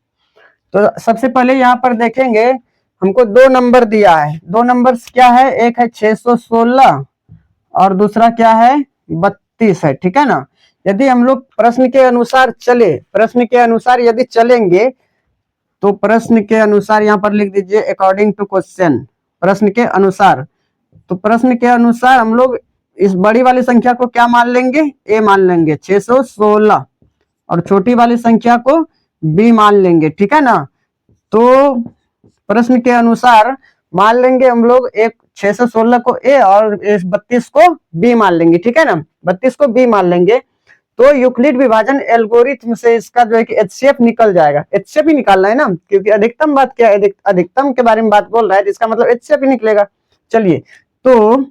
तो सबसे पहले यहाँ पर देखेंगे, हमको 2 नंबर दिया है। 2 नंबर क्या है? एक है 616 और दूसरा क्या है? 32 है, ठीक है ना। यदि हम लोग प्रश्न के अनुसार चले, प्रश्न के अनुसार यदि चलेंगे तो प्रश्न के अनुसार यहाँ पर लिख दीजिए अकॉर्डिंग टू क्वेश्चन। प्रश्न के अनुसार, तो प्रश्न के अनुसार हम लोग इस बड़ी वाली संख्या को क्या मान लेंगे? A मान लेंगे 616, और छोटी वाली संख्या को B मान लेंगे, ठीक है ना। तो प्रश्न के अनुसार मान लेंगे हम लोग एक 616 को A और 32 को B मान लेंगे, ठीक है ना। 32 को B मान लेंगे तो यूक्लिड विभाजन एल्गोरिथम से इसका जो है कि HCF निकल जाएगा। HCF ही निकालना है ना, क्योंकि अधिकतम बात क्या है, अधिकतम के बारे में बात बोल रहा है, इसका मतलब HCF ही निकलेगा। चलिए, तो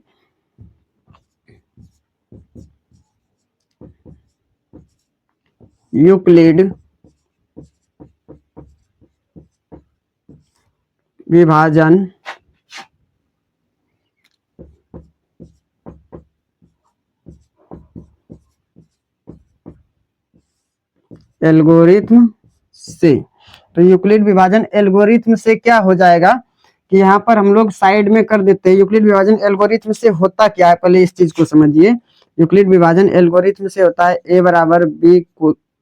यूक्लिड विभाजन एल्गोरिथम से, तो यूक्लिड विभाजन एल्गोरिथम से क्या हो जाएगा कि यहाँ पर हम लोग साइड में कर देते हैं। यूक्लिड विभाजन एल्गोरिथम से होता क्या है, पहले इस चीज को समझिए। यूक्लिड विभाजन एल्गोरिथम से होता है A बराबर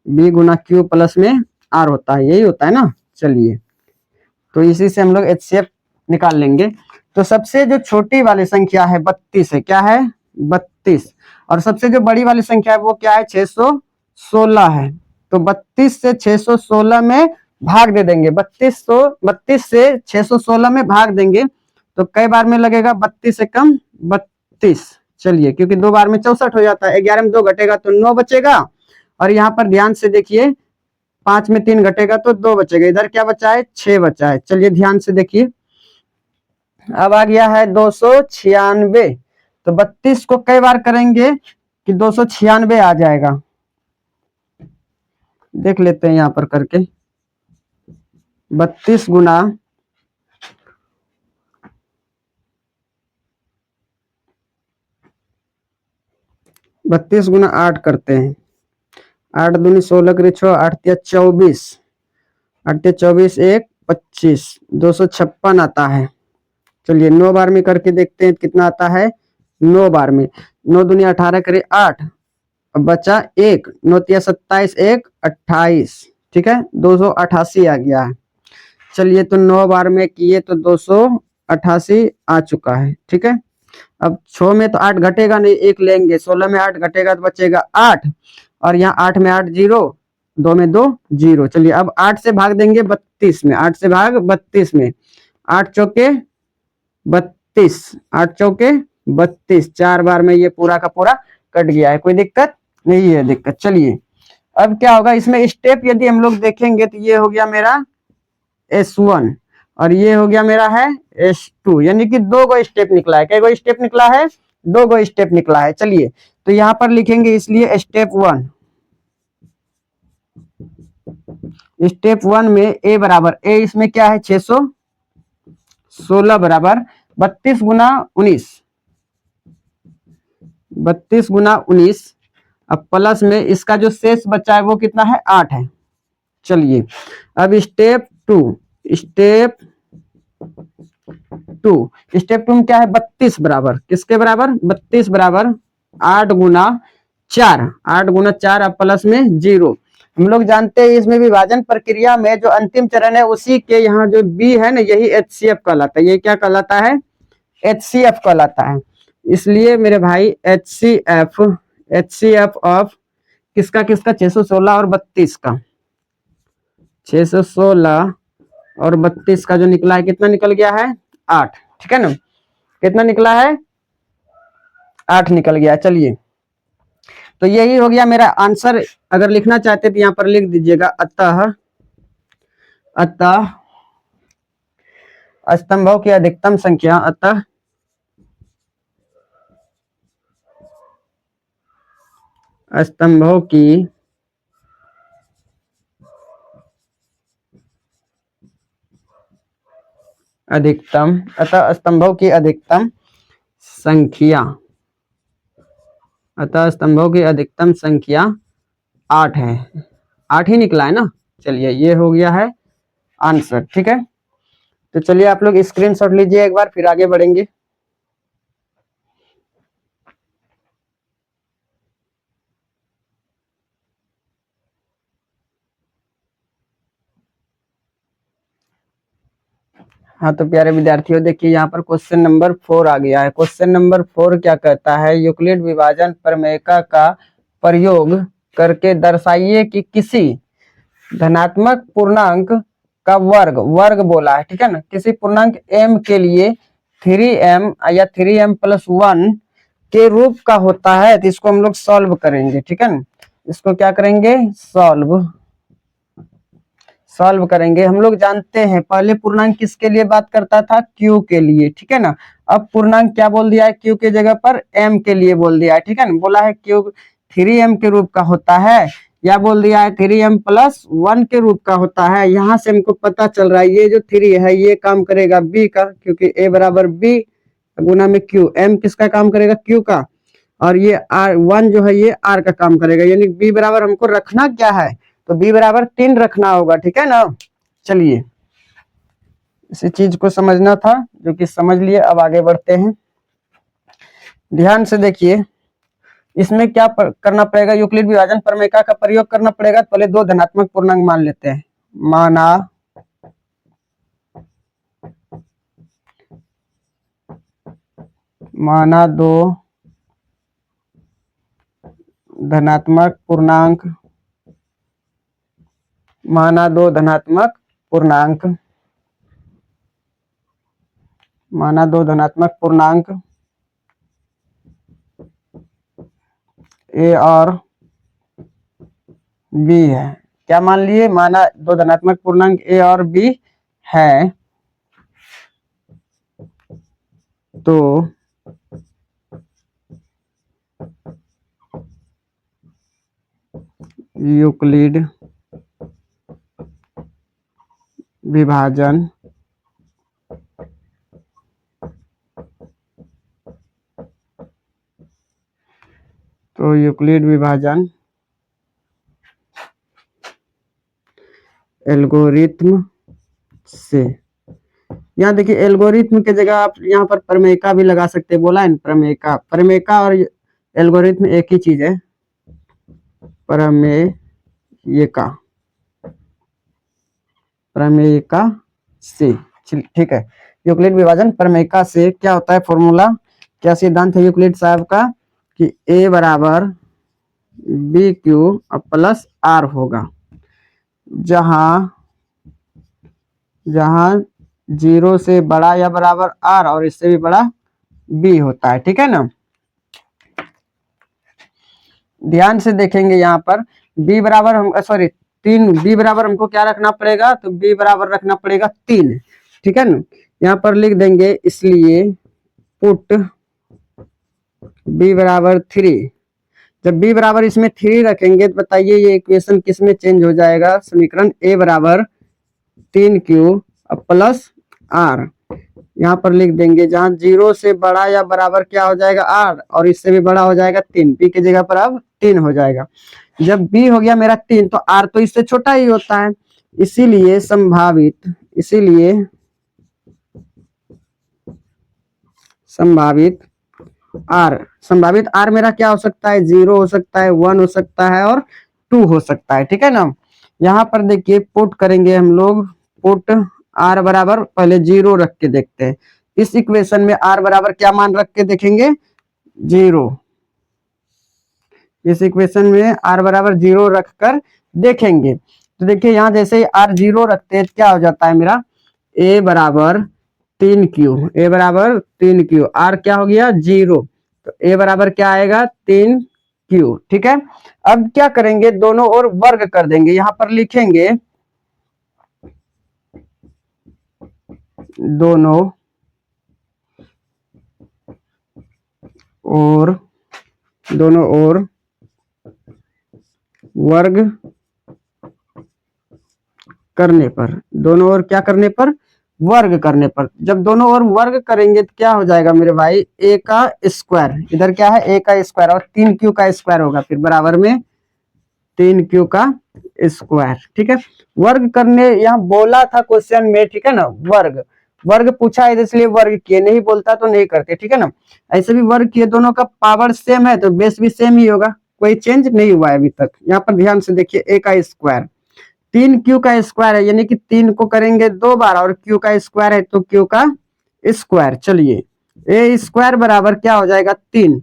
B गुना Q प्लस में R होता है, यही होता है ना। चलिए, तो इसी से हम लोग HCF निकाल लेंगे। तो सबसे जो छोटी वाली संख्या है 32 है, क्या है? 32। और सबसे जो बड़ी वाली संख्या है वो क्या है? 616 है। तो 32 से 616 में भाग दे देंगे। 32 से 616 में भाग देंगे तो कई बार में लगेगा? 32 से कम 32। चलिए, क्योंकि 2 बार में 64 हो जाता है। 11 में 2 घटेगा तो 9 बचेगा। और यहाँ पर ध्यान से देखिए, 5 में 3 घटेगा तो 2 बचेगा। इधर क्या बचा है? 6 बचा है। चलिए ध्यान से देखिए, अब आ गया है 296। तो 32 को कई बार करेंगे कि 296 आ जाएगा? देख लेते हैं यहाँ पर करके। 32 गुना 8 करते हैं। 8 दूनी 16 करे 6, 8 तिया 24, 8 तिया 24 1 25, 256 आता है। चलिए 9 बार में करके देखते हैं कितना आता है। 9 बार में 9 दूनी 18 करे 8, बचा 1, 9 तिया 27 1 28, ठीक है, 288 आ गया है। चलिए, तो 9 बार में किए तो 288 आ चुका है, ठीक है। अब 6 में तो 8 घटेगा नहीं, 1 लेंगे। 16 में 8 घटेगा तो बचेगा 8, और यहाँ 8 में 8 0, 2 में 2 0। चलिए, अब 8 से भाग देंगे 32 में। 8 से भाग 32 में, 8 चौके 32, 8 चौके 32। 4 बार में ये पूरा का पूरा कट गया है। कोई दिक्कत नहीं है दिक्कत। चलिए, अब क्या होगा इसमें स्टेप यदि हम लोग देखेंगे तो ये हो गया मेरा S1 और ये हो गया मेरा है S2, यानी कि 2 गो स्टेप निकला है। क्या गो स्टेप निकला है? 2 गो स्टेप निकला है। चलिए, तो यहाँ पर लिखेंगे इसलिए स्टेप 1। स्टेप 1 में A बराबर, A इसमें क्या है? 616 16 बराबर 32 गुना 19, 32 गुना 19। अब प्लस में इसका जो शेष बचा है वो कितना है, 8 है। चलिए अब step two, step two, step two में क्या है, 32 बराबर किसके बराबर, 32 बराबर 8 गुना 4, 8 गुना 4 अब प्लस में 0। हम लोग जानते हैं इसमें विभाजन प्रक्रिया में जो अंतिम चरण है उसी के यहाँ जो बी है ना, यही HCF कहलाता है। ये क्या कहलाता है, HCF कहलाता है। इसलिए मेरे भाई HCF ऑफ किसका किसका, 616 और 32 का, 616 और 32 का जो निकला है, कितना निकल गया है, 8। ठीक है ना, कितना निकला है, 8 निकल गया। चलिए तो यही हो गया मेरा आंसर। अगर लिखना चाहते तो यहाँ पर लिख दीजिएगा, अतः अतः स्तंभों की अधिकतम संख्या, अतः स्तंभों की अधिकतम, अतः स्तंभों की अधिकतम संख्या, अतः स्तंभों की अधिकतम संख्या 8 है। 8 ही निकला है ना। चलिए ये हो गया है आंसर। ठीक है, तो चलिए आप लोग स्क्रीनशॉट लीजिए एक बार, फिर आगे बढ़ेंगे। हाँ तो प्यारे विद्यार्थियों देखिए यहाँ पर क्वेश्चन नंबर 4 आ गया है। क्वेश्चन नंबर 4 क्या कहता है, यूक्लिड विभाजन प्रमेयिका का प्रयोग करके दर्शाइए कि किसी धनात्मक पूर्णांक का वर्ग, वर्ग बोला है, ठीक है ना, किसी पूर्णांक m के लिए 3m या 3m+1 के रूप का होता है। तो इसको हम लोग सॉल्व करेंगे। ठीक है ना, इसको क्या करेंगे, सॉल्व करेंगे। हम लोग जानते हैं पहले पूर्णांक किसके लिए बात करता था, q के लिए। ठीक है ना, अब पूर्णांक क्या बोल दिया है, q के जगह पर m के लिए बोल दिया है। ठीक है ना, बोला है q 3m के रूप का होता है, या बोल दिया है 3m+1 के रूप का होता है। यहाँ से हमको पता चल रहा है ये जो 3 है ये काम करेगा b का, क्योंकि a बराबर b गुना में q, m किसका काम करेगा, q का, और ये r1 जो है ये r का काम करेगा। यानी b बराबर हमको रखना क्या है, तो b बराबर 3 रखना होगा। ठीक है ना, चलिए इसी चीज को समझना था, जो कि समझ लिए। अब आगे बढ़ते हैं, ध्यान से देखिए। इसमें क्या करना पड़ेगा, यूक्लिड विभाजन प्रमेयिका का प्रयोग करना पड़ेगा। पहले दो धनात्मक पूर्णांक मान लेते हैं, माना दो धनात्मक पूर्णांक, माना दो धनात्मक पूर्णांक, माना दो धनात्मक पूर्णांक a और b है। क्या मान लिए, माना दो धनात्मक पूर्णांक a और b है, तो यूक्लिड विभाजन एल्गोरिथ्म से, यहाँ देखिए एल्गोरिथ्म के जगह आप यहाँ पर प्रमेयिका भी लगा सकते हैं। बोला है ना प्रमेयिका, प्रमेयिका और एल्गोरिथ्म एक ही चीज है, प्रमेयिका, प्रमेयिका से। ठीक है, यूक्लिड विभाजन प्रमेयिका से क्या होता है फॉर्मूला, क्या सिद्धांत है यूक्लिड साहब का, कि a बराबर BQ प्लस R होगा, जहां 0 से बड़ा या बराबर R और इससे भी बड़ा B होता है। ठीक है ना, ध्यान से देखेंगे यहाँ पर b बराबर हम सॉरी 3, b बराबर हमको क्या रखना पड़ेगा, तो b बराबर रखना पड़ेगा 3। ठीक है ना, यहाँ पर लिख देंगे, इसलिए पुट b बराबर 3। जब b बराबर इसमें 3 रखेंगे तो बताइए ये इक्वेशन किस में चेंज हो जाएगा, समीकरण a बराबर 3q प्लस R। यहाँ पर लिख देंगे, जहां 0 से बड़ा या बराबर क्या हो जाएगा r, और इससे भी बड़ा हो जाएगा 3, p की जगह पर अब 3 हो जाएगा। जब b हो गया मेरा 3 तो r तो इससे छोटा ही होता है, इसीलिए संभावित r मेरा क्या हो सकता है, 0 हो सकता है, 1 हो सकता है और 2 हो सकता है, ठीक है ना। यहाँ पर देखिए पुट करेंगे हम लोग, पुट r बराबर पहले 0 रख के देखते हैं। इस इक्वेशन में r बराबर क्या मान रख के देखेंगे, 0। इस इक्वेशन में r बराबर 0 रखकर देखेंगे तो देखिए यहाँ जैसे ही r 0 रखते हैं क्या हो जाता है मेरा, a बराबर 3q, r क्या हो गया 0, तो a बराबर क्या आएगा 3q, ठीक है। अब क्या करेंगे, दोनों ओर वर्ग कर देंगे, यहाँ पर लिखेंगे दोनों ओर वर्ग करने पर, दोनों ओर क्या करने पर, वर्ग करने पर। जब दोनों ओर वर्ग करेंगे तो क्या हो जाएगा मेरे भाई, a का स्क्वायर, इधर क्या है a का स्क्वायर और 3q का स्क्वायर होगा, फिर बराबर में 3q का स्क्वायर, ठीक है। वर्ग करने यहाँ बोला था क्वेश्चन में, ठीक है ना, वर्ग पूछा है इसलिए वर्ग किए, नहीं बोलता तो नहीं करते, ठीक है ना। ऐसे भी वर्ग किए, दोनों का पावर सेम है तो बेस भी सेम ही होगा, कोई चेंज नहीं हुआ है अभी तक। यहाँ पर ध्यान से देखिए, a का स्क्वायर 3q का स्क्वायर है, यानी कि 3 को करेंगे 2 बार और q का स्क्वायर है तो q का स्क्वायर। चलिए a स्क्वायर बराबर क्या हो जाएगा 3,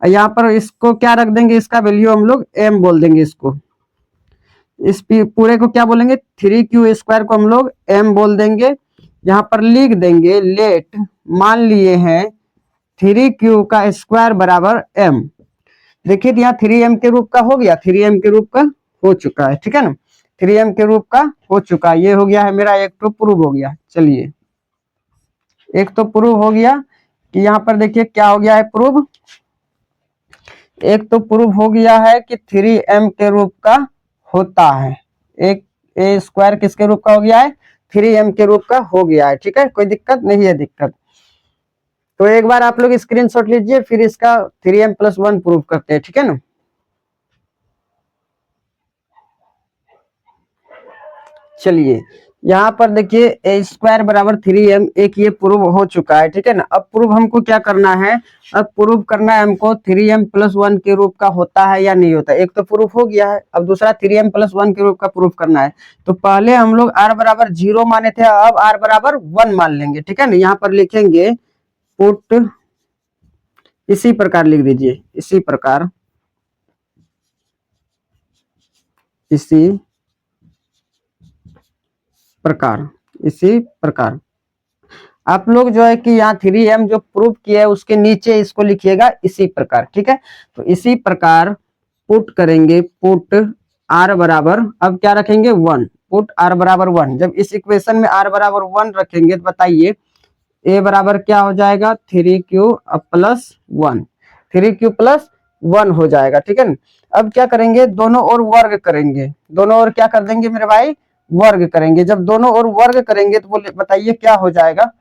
यहाँ पर इसको क्या रख देंगे, इसका वैल्यू हम लोग m बोल देंगे, इसको इस पूरे को क्या बोलेंगे, 3q स्क्वायर को हम लोग m बोल देंगे। यहाँ पर लिख देंगे लेट, मान लिए हैं 3q का स्क्वायर बराबर m। देखिए यहाँ 3m के रूप का हो गया, 3m के रूप का हो चुका है, ठीक है ना, 3m के रूप का हो चुका है। ये हो गया है मेरा एक तो प्रूव हो गया। चलिए एक तो प्रूव हो गया कि यहाँ पर देखिए क्या हो गया है प्रूव, एक तो प्रूव हो गया है कि 3m के रूप का होता है, एक a स्क्वायर किसके रूप का हो गया है, 3m के रूप का हो गया है, ठीक है, कोई दिक्कत नहीं है। दिक्कत तो एक बार आप लोग स्क्रीनशॉट लीजिए, फिर इसका 3m+1 प्रूव करते हैं, ठीक है ना। चलिए यहाँ पर देखिए a स्क्वायर बराबर 3m, एक ये प्रूव हो चुका है, ठीक है ना। अब प्रूव हमको क्या करना है, अब प्रूव करना है हमको 3m+1 के रूप का होता है या नहीं होता। एक तो प्रूफ हो गया है, अब दूसरा 3m+1 के रूप का प्रूफ करना है। तो पहले हम लोग r बराबर 0 माने थे, अब r बराबर 1 मान लेंगे, ठीक है ना। यहाँ पर लिखेंगे पुट, इसी प्रकार लिख दीजिए, इसी प्रकार आप लोग जो है कि यहाँ 3m जो प्रूव किया है उसके नीचे इसको लिखिएगा इसी प्रकार, ठीक है। तो इसी प्रकार पुट करेंगे, पुट r बराबर, अब क्या रखेंगे 1, पुट r बराबर 1। जब इस इक्वेशन में r बराबर 1 रखेंगे तो बताइए a बराबर क्या हो जाएगा, 3q प्लस 1, 3q प्लस 1 हो जाएगा, ठीक है ना। अब क्या करेंगे, दोनों ओर वर्ग करेंगे, दोनों ओर क्या कर देंगे मेरे भाई, वर्ग करेंगे। जब दोनों ओर वर्ग करेंगे तो बोले बताइए क्या हो जाएगा,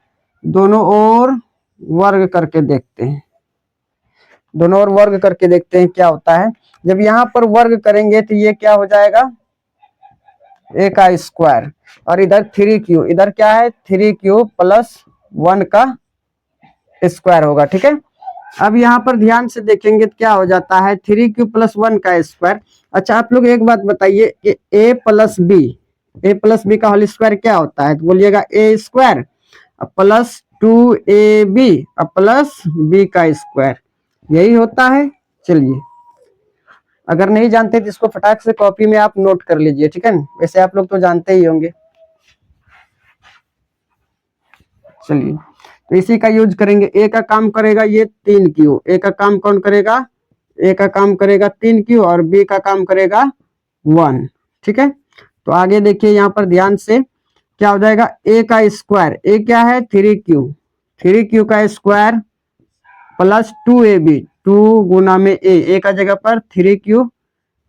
दोनों ओर वर्ग करके देखते हैं, दोनों ओर वर्ग करके देखते हैं क्या होता है। जब यहाँ पर वर्ग करेंगे तो ये क्या हो जाएगा, a का स्क्वायर और इधर 3q, इधर क्या है 3q प्लस 1 का स्क्वायर होगा, ठीक है। अब यहाँ पर ध्यान से देखेंगे तो क्या हो जाता है, 3q प्लस 1 का स्क्वायर। अच्छा आप लोग एक बात बताइए कि a प्लस बी का होल स्क्वायर क्या होता है, तो बोलिएगा a square plus 2ab plus b का स्क्वायर, यही होता है। चलिए अगर नहीं जानते तो इसको फटाक से कॉपी में आप नोट कर लीजिए, ठीक है ना, वैसे आप लोग तो जानते ही होंगे। चलिए तो इसी का यूज करेंगे, ए का काम करेगा ये 3q, ए का काम कौन करेगा, ए का काम करेगा 3q और बी का काम करेगा 1, ठीक है। तो आगे देखिए यहाँ पर ध्यान से क्या हो जाएगा, ए का स्क्वायर, ए क्या है 3q का स्क्वायर प्लस 2ab, 2 गुना में ए का जगह पर 3q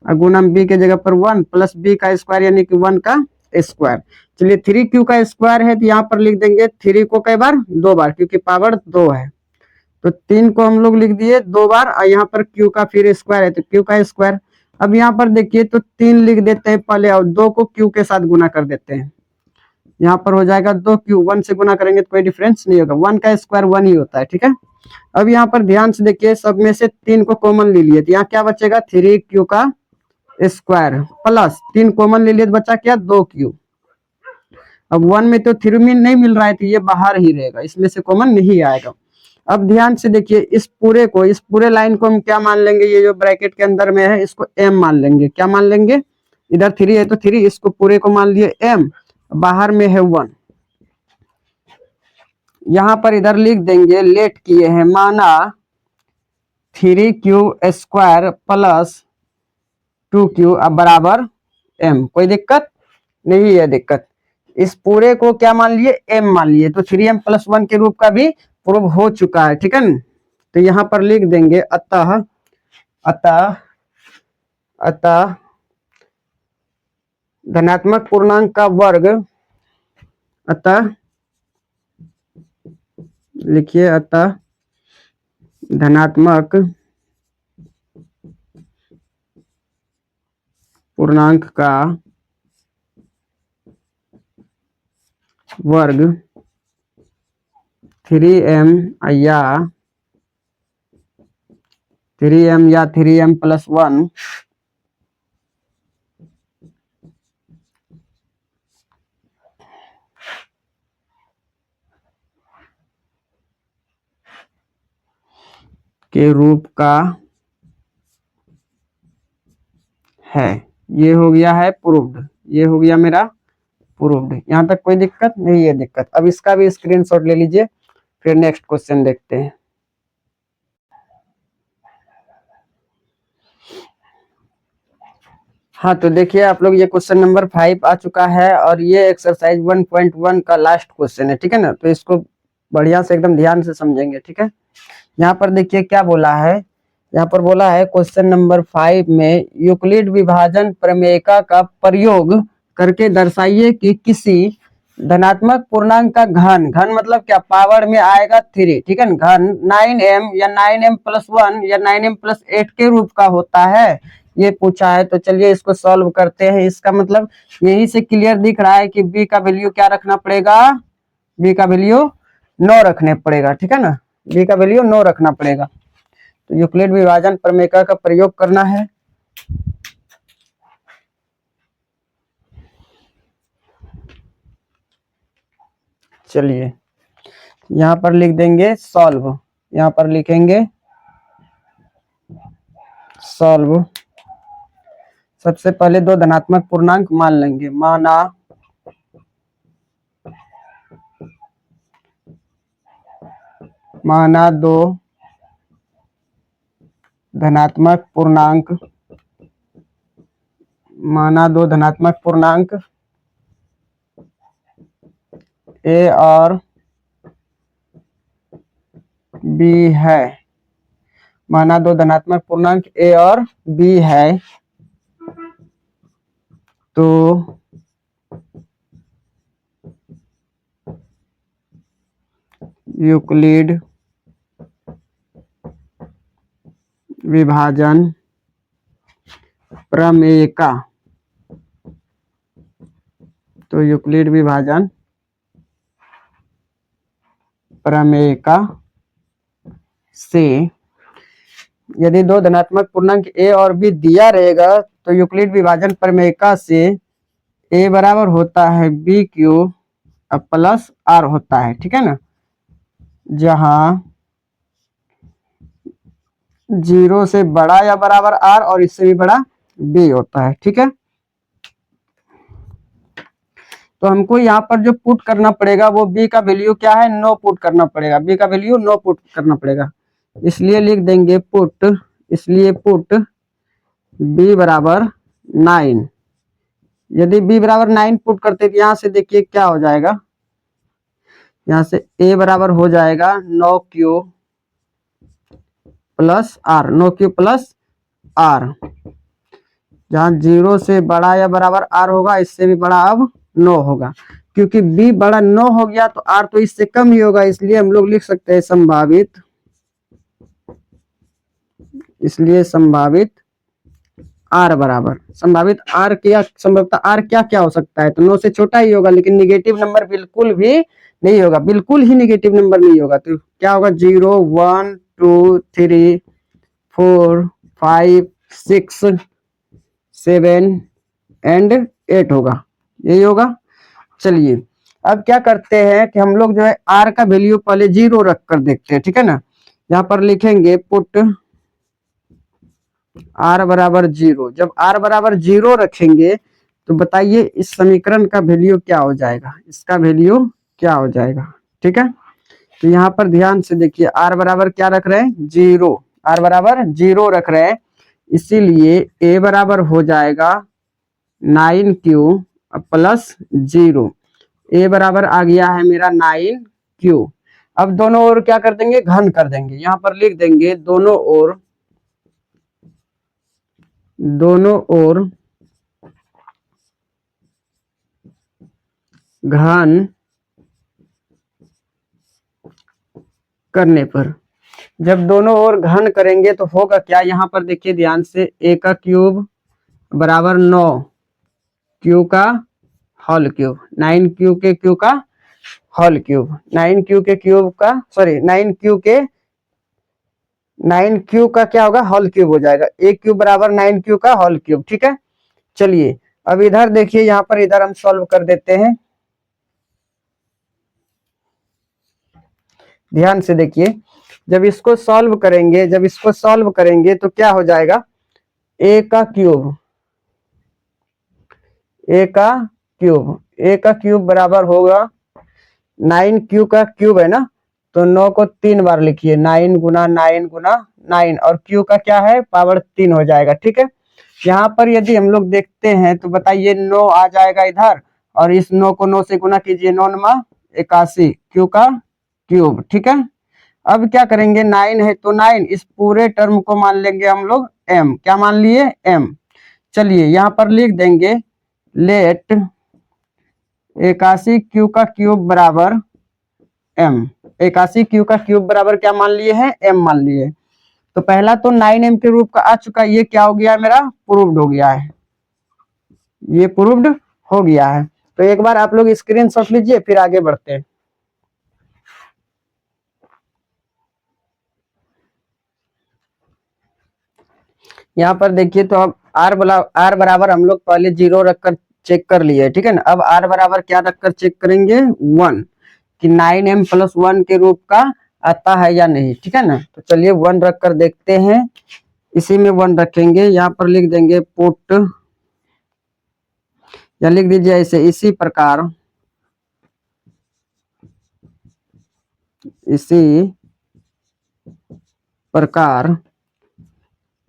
गुना बी के जगह पर 1 प्लस बी का स्क्वायर यानी कि 1 का स्क्वायर। चलिए 3q का स्क्वायर है तो यहाँ पर लिख देंगे 3 को कई बार 2 बार, क्योंकि पावर 2 है, तो 3 को हम लोग लिख दिए 2 बार, और यहाँ पर q का फिर स्क्वायर है तो q का स्क्वायर। अब यहाँ पर देखिए तो 3 लिख देते हैं पहले और 2 को q के साथ गुना कर देते हैं। यहाँ पर हो जाएगा 2q, 1 से गुना करेंगे तो कोई डिफरेंस नहीं होगा, 1 का स्क्वायर 1 ही होता है, ठीक है। अब यहाँ पर ध्यान से देखिए, सब में से 3 को कॉमन ले लिए तो यहाँ क्या बचेगा 3q का स्क्वायर प्लस 3 कॉमन ले लिए तो बचा क्या 2q। अब 1 में तो 3 में नहीं मिल रहा है तो ये बाहर ही रहेगा, इसमें से कॉमन नहीं आएगा। अब ध्यान से देखिए, इस पूरे लाइन को हम क्या मान लेंगे, ये जो ब्रैकेट के अंदर में है इसको m मान लेंगे। क्या मान लेंगे, इधर 3 है तो 3, इसको पूरे को मान लिए m, बाहर में है 1। यहाँ पर इधर लिख देंगे, लेट किए हैं, माना 3q स्क्वायर प्लस 2q अब बराबर m। कोई दिक्कत नहीं है, दिक्कत इस पूरे को क्या मान लिए m मान लिए, तो 3m + 1 के रूप का भी प्रूव हो चुका है, ठीक है न। तो यहाँ पर लिख देंगे अतः अतः अतः धनात्मक पूर्णांक का वर्ग, अतः लिखिए अतः धनात्मक पूर्णांक का वर्ग 3m या 3m + 1 के रूप का है। ये हो गया है प्रूव्ड, ये हो गया मेरा प्रूव्ड। यहाँ तक कोई दिक्कत नहीं है, दिक्कत। अब इसका भी स्क्रीनशॉट ले लीजिए, फिर नेक्स्ट क्वेश्चन देखते हैं। हाँ तो देखिए आप लोग, ये क्वेश्चन नंबर 5 आ चुका है और ये एक्सरसाइज 1.1 का लास्ट क्वेश्चन है, ठीक है ना। तो इसको बढ़िया से एकदम ध्यान से समझेंगे, ठीक है। यहाँ पर देखिए क्या बोला है, यहाँ पर बोला है क्वेश्चन नंबर 5 में यूक्लिड विभाजन प्रमेयिका का प्रयोग करके दर्शाइए कि किसी धनात्मक पूर्णांक का घन मतलब क्या, पावर में आएगा 3, ठीक है ना, घन 9m या 9m + 1 या 9m + 8 के रूप का होता है, ये पूछा है। तो चलिए इसको सॉल्व करते हैं। इसका मतलब यही से क्लियर दिख रहा है कि b का वैल्यू क्या रखना पड़ेगा, b का वैल्यू 9 रखने पड़ेगा, ठीक है ना, b का वैल्यू 9 रखना पड़ेगा। तो यूक्लिड विभाजन प्रमेयिका का प्रयोग करना है। चलिए यहाँ पर लिख देंगे सॉल्व, यहाँ पर लिखेंगे सॉल्व। सबसे पहले 2 धनात्मक पूर्णांक मान लेंगे, माना 2 धनात्मक पूर्णांक, माना 2 धनात्मक पूर्णांक a और b है, माना 2 धनात्मक पूर्णांक a और b है। तो यूक्लिड विभाजन प्रमेयिका, तो यूक्लिड विभाजन प्रमेयिका से यदि 2 धनात्मक पूर्णांक a और b दिया रहेगा तो यूक्लिड विभाजन प्रमेयिका से a बराबर होता है b³ + r होता है, ठीक है ना, जहां 0 से बड़ा या बराबर r और इससे भी बड़ा b होता है, ठीक है। तो हमको यहाँ पर जो पुट करना पड़ेगा वो b का वैल्यू क्या है, 9 पुट करना पड़ेगा, b का वैल्यू 9 पुट करना पड़ेगा। इसलिए लिख देंगे पुट, इसलिए पुट b बराबर 9। यदि b बराबर 9 पुट करते तो यहाँ से देखिए क्या हो जाएगा, यहाँ से a बराबर हो जाएगा 9q + r, 9q + r, जहाँ 0 से बड़ा या बराबर r होगा, इससे भी बड़ा अब 9 होगा, क्योंकि b बड़ा 9 हो गया तो r तो इससे कम ही होगा, इसलिए हम लोग लिख सकते हैं संभावित, इसलिए संभावित r बराबर, संभावित r क्या, संभवतः r क्या क्या हो सकता है, तो 9 से छोटा ही होगा, लेकिन निगेटिव नंबर बिल्कुल भी नहीं होगा, बिल्कुल ही निगेटिव नंबर नहीं होगा, तो क्या होगा 0 1 2 3 4 5 6 7 एंड 8 होगा, यही होगा। चलिए अब क्या करते हैं कि हम लोग जो है r का वैल्यू पहले 0 रख कर देखते हैं, ठीक है ना। यहाँ पर लिखेंगे पुट r बराबर 0, जब r बराबर 0 रखेंगे तो बताइए इस समीकरण का वैल्यू क्या हो जाएगा, इसका वैल्यू क्या हो जाएगा, ठीक है। तो यहाँ पर ध्यान से देखिए r बराबर क्या रख रहे हैं 0, r बराबर 0 रख रहे हैं, इसीलिए a बराबर हो जाएगा 9q प्लस 0, a बराबर आ गया है मेरा 9q। अब दोनों ओर क्या कर देंगे, घन कर देंगे, यहाँ पर लिख देंगे दोनों ओर घन करने पर, जब दोनों ओर घन करेंगे तो होगा क्या, यहाँ पर देखिए ध्यान से, a का क्यूब बराबर 9, q का होल क्यूब, 9q के q का होल क्यूब, 9q के क्यूब का, सॉरी 9q का क्या होगा, होल क्यूब हो जाएगा, a क्यूब बराबर 9q का होल क्यूब, ठीक है। चलिए अब इधर देखिए, यहाँ पर इधर हम सॉल्व कर देते हैं, ध्यान से देखिए, जब इसको सॉल्व करेंगे तो क्या हो जाएगा, a का क्यूब बराबर होगा 9q का क्यूब है ना, तो 9 को 3 बार लिखिए, 9 गुना 9 गुना 9, और q का क्या है पावर 3 हो जाएगा, ठीक है। यहाँ पर यदि हम लोग देखते हैं तो बताइए 9 आ जाएगा इधर, और इस 9 को 9 से गुना कीजिए, 9 9 81, q का क्यूब, ठीक है। अब क्या करेंगे, 9 है तो 9, इस पूरे टर्म को मान लेंगे हम लोग m, क्या मान लिए m। चलिए यहाँ पर लिख देंगे लेट 81q का क्यूब बराबर m, 81q का क्यूब बराबर क्या मान लिए हैं, m मान लिए। तो पहला तो 9m के रूप का आ चुका है, ये क्या हो गया मेरा, प्रूव्ड हो गया है, ये प्रूव्ड हो गया है। तो एक बार आप लोग स्क्रीनशॉट लीजिए, फिर आगे बढ़ते हैं। यहाँ पर देखिए, तो अब r बराबर हम लोग पहले 0 रखकर चेक कर लिए, ठीक है ना। अब r बराबर क्या रखकर चेक करेंगे, 1, कि 9m प्लस 1 के रूप का आता है या नहीं, ठीक है ना। तो चलिए 1 रख कर देखते हैं, इसी में 1 रखेंगे, यहाँ पर लिख देंगे पुट, या लिख दीजिए ऐसे, इसी प्रकार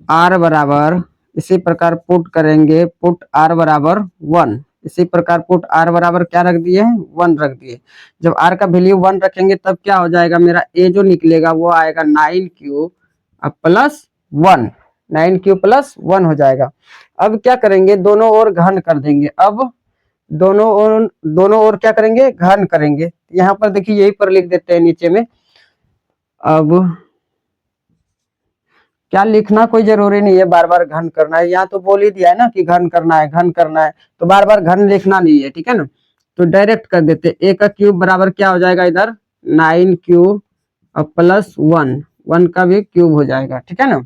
r बराबर, इसी प्रकार पुट करेंगे, पुट r बराबर 1, इसी प्रकार पुट r बराबर क्या रख दिए, 1 रख दिए। जब r का वैल्यू 1 रखेंगे तब क्या हो जाएगा, मेरा a जो निकलेगा वो आएगा 9q प्लस 1, 9q प्लस 1 हो जाएगा। अब क्या करेंगे, दोनों ओर घन कर देंगे, अब दोनों ओर क्या करेंगे, घन करेंगे। यहाँ पर देखिए यही पर लिख देते हैं नीचे में, अब क्या लिखना कोई जरूरी नहीं है, बार बार घन करना है, यहाँ तो बोल ही दिया है ना कि घन करना है, तो बार बार घन लिखना नहीं है, ठीक है ना। तो डायरेक्ट कर देते, a का क्यूब बराबर क्या हो जाएगा इधर, 9q प्लस 1, 1 का भी क्यूब हो जाएगा, ठीक है ना।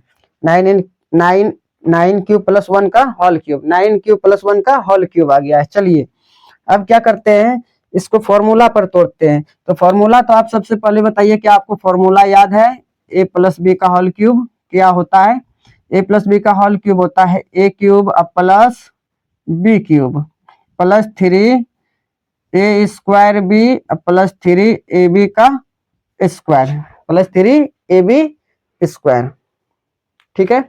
9q प्लस 1 का होल क्यूब, 9q प्लस 1 का होल क्यूब आ गया है। चलिए अब क्या करते हैं, इसको फॉर्मूला पर तोड़ते हैं। तो फॉर्मूला तो आप सबसे पहले बताइए कि आपको फॉर्मूला याद है, a प्लस बी का होल क्यूब क्या होता है, a प्लस बी का होल क्यूब होता है a cube plus B cube plus 3 a square B plus 3 A B का square plus 3 A B square, ठीक है।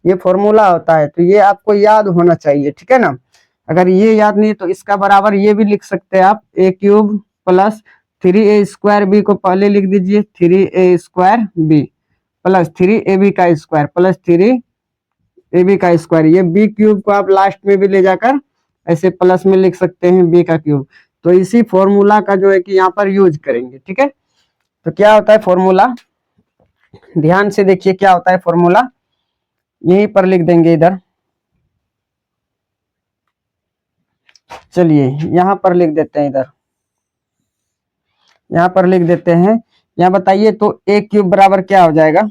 ये फॉर्मूला होता है, तो ये आपको याद होना चाहिए, ठीक है ना। अगर ये याद नहीं तो इसका बराबर ये भी लिख सकते हैं आप, a cube plus 3a square B को पहले लिख दीजिए, 3a square B plus 3ab का स्क्वायर प्लस 3ab का स्क्वायर, ये b क्यूब को आप लास्ट में भी ले जाकर ऐसे प्लस में लिख सकते हैं बी का क्यूब। तो इसी फॉर्मूला का जो है कि यहाँ पर यूज करेंगे, ठीक है। तो क्या होता है फॉर्मूला, ध्यान से देखिए क्या होता है फॉर्मूला, यहीं पर लिख देंगे इधर, चलिए यहाँ पर लिख देते हैं, इधर यहाँ पर लिख देते हैं। यहाँ बताइए तो ए क्यूब बराबर क्या हो जाएगा,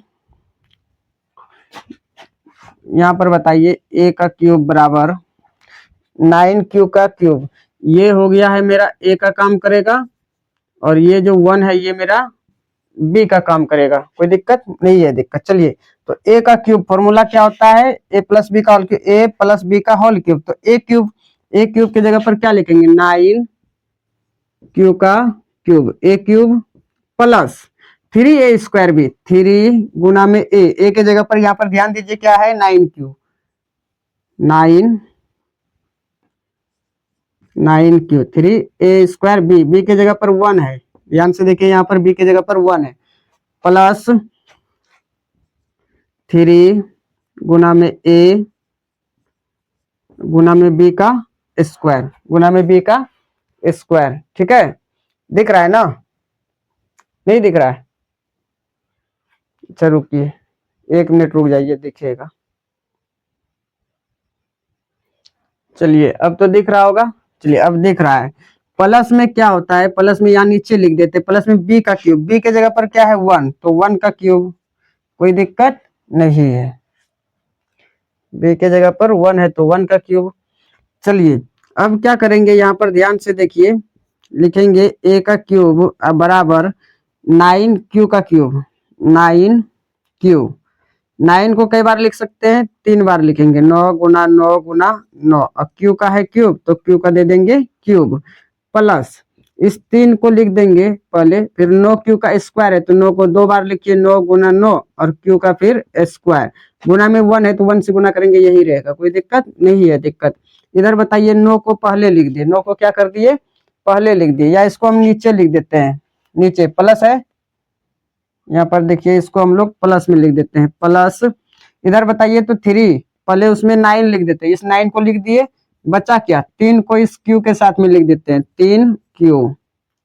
यहाँ पर बताइए ए का क्यूब बराबर 9 क्यू का क्यूब, ये हो गया है मेरा ए का काम करेगा, और ये जो 1 है ये मेरा बी का काम करेगा। कोई दिक्कत नहीं है, दिक्कत। चलिए तो ए का क्यूब फॉर्मूला क्या होता है, ए प्लस बी का होल क्यूब, ए प्लस बी का होल क्यूब। तो ए क्यूब की जगह पर क्या लिखेंगे, 9 क्यू का क्यूब, ए क्यूब प्लस 3a² भी, 3 गुना में ए के जगह पर यहाँ पर ध्यान दीजिए क्या है, 9 क्यू, 9 9 क्यू, 3a² बी के जगह पर 1 है, ध्यान से देखिए यहाँ पर बी के जगह पर 1 है, प्लस 3 गुना में ए गुना में बी का स्क्वायर, गुना में बी का स्क्वायर, ठीक है। दिख रहा है ना, नहीं दिख रहा है, अच्छा रुकिए 1 मिनट रुक जाइए, दिखेगा। चलिए अब तो दिख रहा होगा, चलिए अब दिख रहा है। प्लस में क्या होता है, प्लस में यहाँ नीचे लिख देते हैं, प्लस में बी का क्यूब, बी के जगह पर क्या है 1, तो 1 का क्यूब, कोई दिक्कत नहीं है, बी के जगह पर 1 है तो 1 का क्यूब। चलिए अब क्या करेंगे, यहाँ पर ध्यान से देखिए, लिखेंगे ए का क्यूब बराबर 9 क्यू का क्यूब, 9 क्यू, 9 को कई बार लिख सकते हैं, 3 बार लिखेंगे, 9 गुना 9 गुना 9, और क्यू का है क्यूब तो क्यू का दे देंगे क्यूब, प्लस इस 3 को लिख देंगे पहले, फिर 9 क्यू का स्क्वायर है तो 9 को 2 बार लिखिए, 9 गुना 9 और क्यू का फिर स्क्वायर, गुना में 1 है तो 1 से गुना करेंगे, यही रहेगा, कोई दिक्कत नहीं है, दिक्कत। इधर बताइए 9 को पहले लिख दिए, 9 को क्या कर दिए, पहले लिख दिए, या इसको हम नीचे लिख देते हैं, नीचे प्लस है, यहाँ पर देखिए इसको हम लोग प्लस में लिख देते हैं, प्लस इधर बताइए तो 3, पहले उसमें 9 लिख देते हैं, इस 9 को लिख दिए, बचा क्या, 3 को इस क्यू के साथ में लिख देते हैं, 3 क्यू,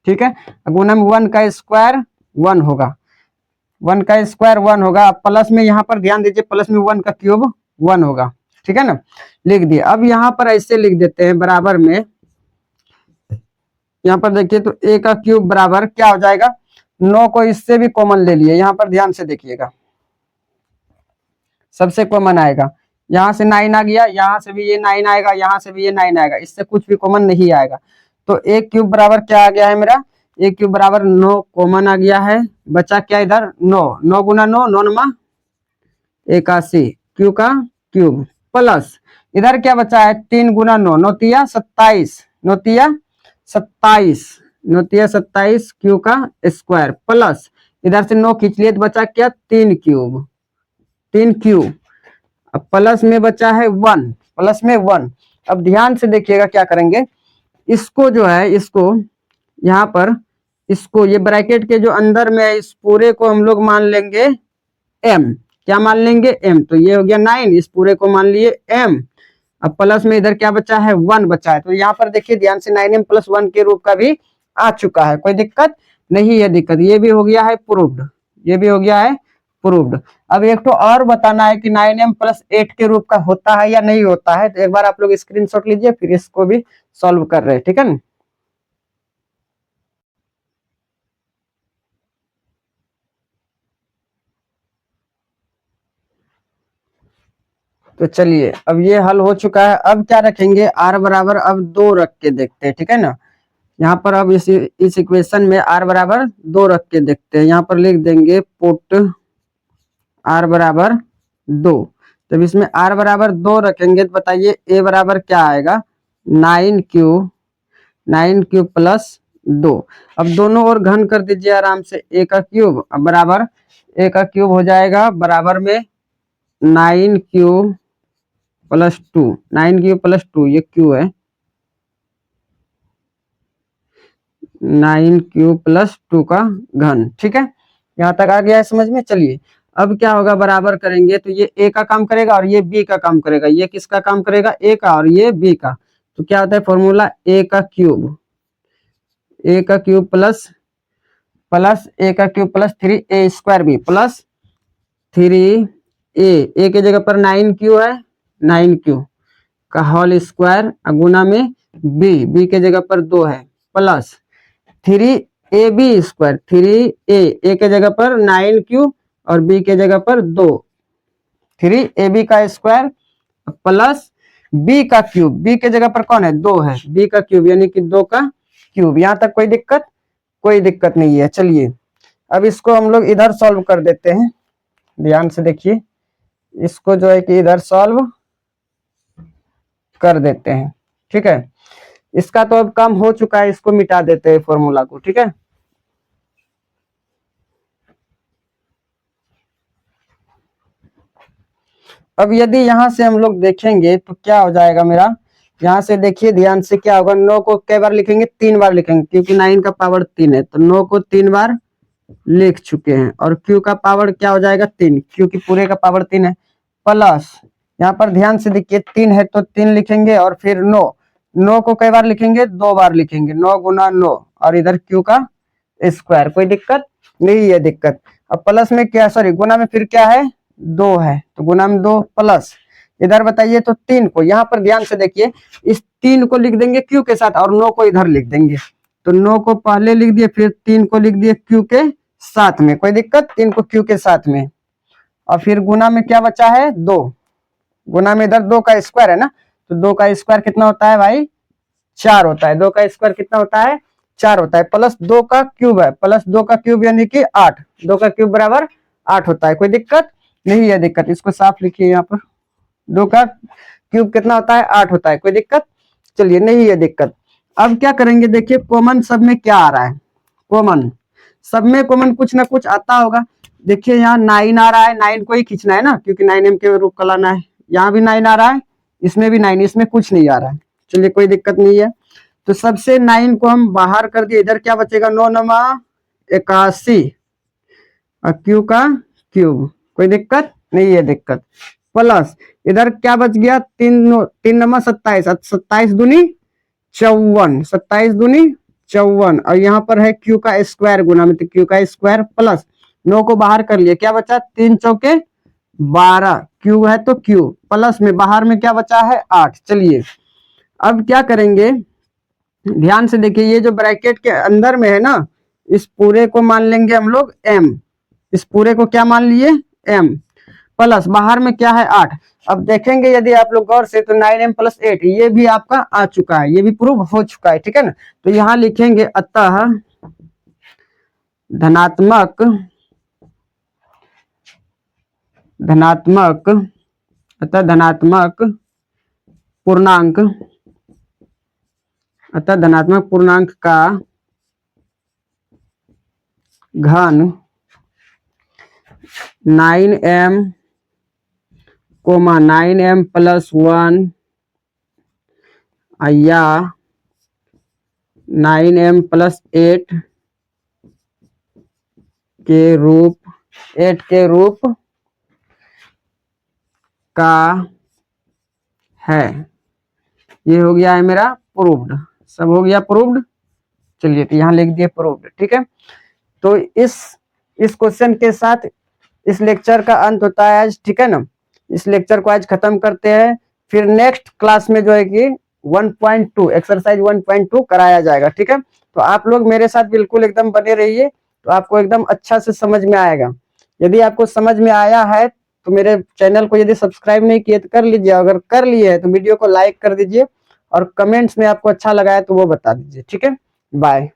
ठीक है। गुना में 1 का स्क्वायर 1 होगा, 1 का स्क्वायर 1 होगा, प्लस में यहाँ पर ध्यान दीजिए, प्लस में 1 का क्यूब 1 होगा, ठीक है ना, लिख दिए। अब यहाँ पर ऐसे लिख देते हैं बराबर में, यहाँ पर देखिए तो ए का क्यूब बराबर क्या हो जाएगा, 9 को इससे भी कॉमन ले लिए, यहाँ पर ध्यान से देखिएगा, सबसे कॉमन आएगा, यहाँ से 9 आ गया, यहाँ से भी ये 9 आएगा, यहाँ से भी ये 9 आएगा, इससे कुछ भी कॉमन नहीं आएगा। तो ए क्यूब बराबर क्या आ गया है मेरा, ए क्यूब बराबर 9 कॉमन आ गया है, बचा क्या इधर 9, 9 गुना 9, 9 नमा 81, क्यू का क्यूब, प्लस इधर क्या बचा है, 3 गुना 9, 9 तिया 27, 9 तिया 27, 9 तिया 27 क्यू का स्क्वायर, प्लस इधर से 9 खींच लिए तो बचा क्या 3 क्यूब, 3 क्यू, अब प्लस में बचा है 1, प्लस में 1। अब ध्यान से देखिएगा क्या करेंगे, इसको जो है, इसको यहाँ पर, इसको ये ब्रैकेट के जो अंदर में है, इस पूरे को हम लोग मान लेंगे m, क्या मान लेंगे m, तो ये हो गया 9, इस पूरे को मान लिए m। अब प्लस में इधर क्या बचा है 1 बचा है, तो यहाँ पर देखिए ध्यान से 9m + 1 के रूप का भी आ चुका है, कोई दिक्कत नहीं है, दिक्कत, ये भी हो गया है प्रूव्ड, ये भी हो गया है प्रूव्ड। अब एक तो और बताना है कि 9m + 8 के रूप का होता है या नहीं होता है, तो एक बार आप लोग स्क्रीनशॉट लीजिए, फिर इसको भी सॉल्व कर रहे हैं, ठीक है ना। तो चलिए अब ये हल हो चुका है, अब क्या रखेंगे, r बराबर अब 2 रख के देखते हैं, ठीक है ना। यहाँ पर अब इस इक्वेशन में r बराबर 2 रख के देखते हैं, यहाँ पर लिख देंगे पुट r बराबर 2, तब इसमें r बराबर 2 रखेंगे तो बताइए a बराबर क्या आएगा, 9 क्यू प्लस 2। अब दोनों ओर घन कर दीजिए आराम से, a का क्यूब बराबर, a का क्यूब हो जाएगा बराबर में 9 क्यू + 2, 9 क्यू + 2, ये क्यू है, 9 क्यू + 2 का घन, ठीक है, यहाँ तक आ गया है समझ में। चलिए अब क्या होगा, बराबर करेंगे तो ये a का काम करेगा और ये b का काम करेगा, ये किसका काम करेगा, a का और ये b का, तो क्या होता है फॉर्मूला, ए का क्यूब प्लस ए का cube plus 3a² B plus 3a के जगह पर 9q है, 9q का होल स्क्वायर गुना में बी के जगह पर 2 है प्लस 3ab², 3a के जगह पर 9q और b के जगह पर 2, 3ab का स्क्वायर प्लस b का क्यूब, b के जगह पर कौन है 2 है, b का क्यूब यानी कि 2 का क्यूब। यहां तक कोई दिक्कत नहीं है। चलिए अब इसको हम लोग इधर सॉल्व कर देते हैं, ध्यान से देखिए, इसको जो है कि इधर सॉल्व कर देते हैं। ठीक है, इसका तो अब काम हो चुका है, इसको मिटा देते हैं फॉर्मूला को। ठीक है, अब यदि यहां से हम लोग देखेंगे तो क्या हो जाएगा मेरा, यहां से देखिए ध्यान से, क्या होगा 9 को कई बार लिखेंगे, 3 बार लिखेंगे, क्योंकि 9 का पावर 3 है तो 9 को 3 बार लिख चुके हैं। और q का पावर क्या हो जाएगा 3, क्योंकि पूरे का पावर 3 है प्लस, यहाँ पर ध्यान से देखिए 3 है तो 3 लिखेंगे और फिर 9 को कई बार लिखेंगे, 2 बार लिखेंगे, 9 गुना 9 और इधर q का स्क्वायर। कोई दिक्कत नहीं है दिक्कत। अब प्लस में क्या, सॉरी गुना में फिर क्या है 2 है तो गुना में 2 प्लस इधर बताइए तो 3 को, यहाँ पर ध्यान से देखिए इस 3 को लिख देंगे q के साथ और 9 को इधर लिख देंगे, तो 9 को पहले लिख दिए फिर 3 को लिख दिए q के साथ में, कोई दिक्कत, 3 को q के साथ में। और फिर गुना में क्या बचा है 2, गुना में इधर 2 का स्क्वायर है ना, तो 2 का स्क्वायर कितना होता है भाई 4 होता है, 2 का स्क्वायर कितना होता है 4 होता है, प्लस 2 का क्यूब है, प्लस 2 का क्यूब यानी कि 8, 2 का क्यूब बराबर 8 होता है। कोई दिक्कत नहीं है दिक्कत, इसको साफ लिखिए, यहाँ पर 2 का क्यूब कितना होता है 8 होता है, कोई दिक्कत, चलिए नहीं है दिक्कत। अब क्या करेंगे, देखिए कॉमन सब में क्या आ रहा है, कॉमन सब में कॉमन कुछ ना कुछ आता होगा। देखिए यहाँ 9 आ रहा है, 9 को ही खींचना है ना, क्योंकि 9m के रूप का लाना है, यहाँ भी 9 आ रहा है, इसमें भी 9, इसमें कुछ नहीं आ रहा है, चलिए कोई दिक्कत नहीं है। तो सबसे 9 को हम बाहर कर दिए, इधर क्या बचेगा 9 नमा 81 और q का क्यूब, कोई दिक्कत नहीं है दिक्कत, प्लस इधर क्या बच गया 3 नमा 27, 27 दूनी 54, 27 दूनी 54 और यहाँ पर है q का स्क्वायर गुना में, तो q का स्क्वायर प्लस 9 को बाहर कर लिए, क्या बचा 3 चौके 12, q है तो q प्लस में बाहर में क्या बचा है 8। चलिए अब क्या करेंगे, ध्यान से देखिए, ये जो ब्रैकेट के अंदर में है ना, इस पूरे को मान लेंगे हम लोग m, इस पूरे को क्या मान लिए m, प्लस बाहर में क्या है 8। अब देखेंगे यदि आप लोग गौर से तो 9m + 8 ये भी आपका आ चुका है, ये भी प्रूव हो चुका है, ठीक है ना। तो यहाँ लिखेंगे अतः धनात्मक पूर्णांक का घन 9m, 9m + 1 या 9m + 8 के रूप का है। ये हो गया है मेरा प्रूव्ड, सब हो गया प्रूव्ड। चलिए तो यहाँ लिख दिए प्रूव्ड, ठीक है। तो इस क्वेश्चन के साथ इस लेक्चर का अंत होता है आज, ठीक है ना। इस लेक्चर को आज खत्म करते हैं, फिर नेक्स्ट क्लास में जो है कि 1.2 एक्सरसाइज 1.2 कराया जाएगा, ठीक है। तो आप लोग मेरे साथ बिल्कुल एकदम बने रहिए, तो आपको एकदम अच्छा से समझ में आएगा। यदि आपको समझ में आया है तो मेरे चैनल को यदि सब्सक्राइब नहीं किए तो कर लीजिए, अगर कर लिए है तो वीडियो को लाइक कर दीजिए और कमेंट्स में आपको अच्छा लगा है तो वो बता दीजिए, ठीक है। बाय।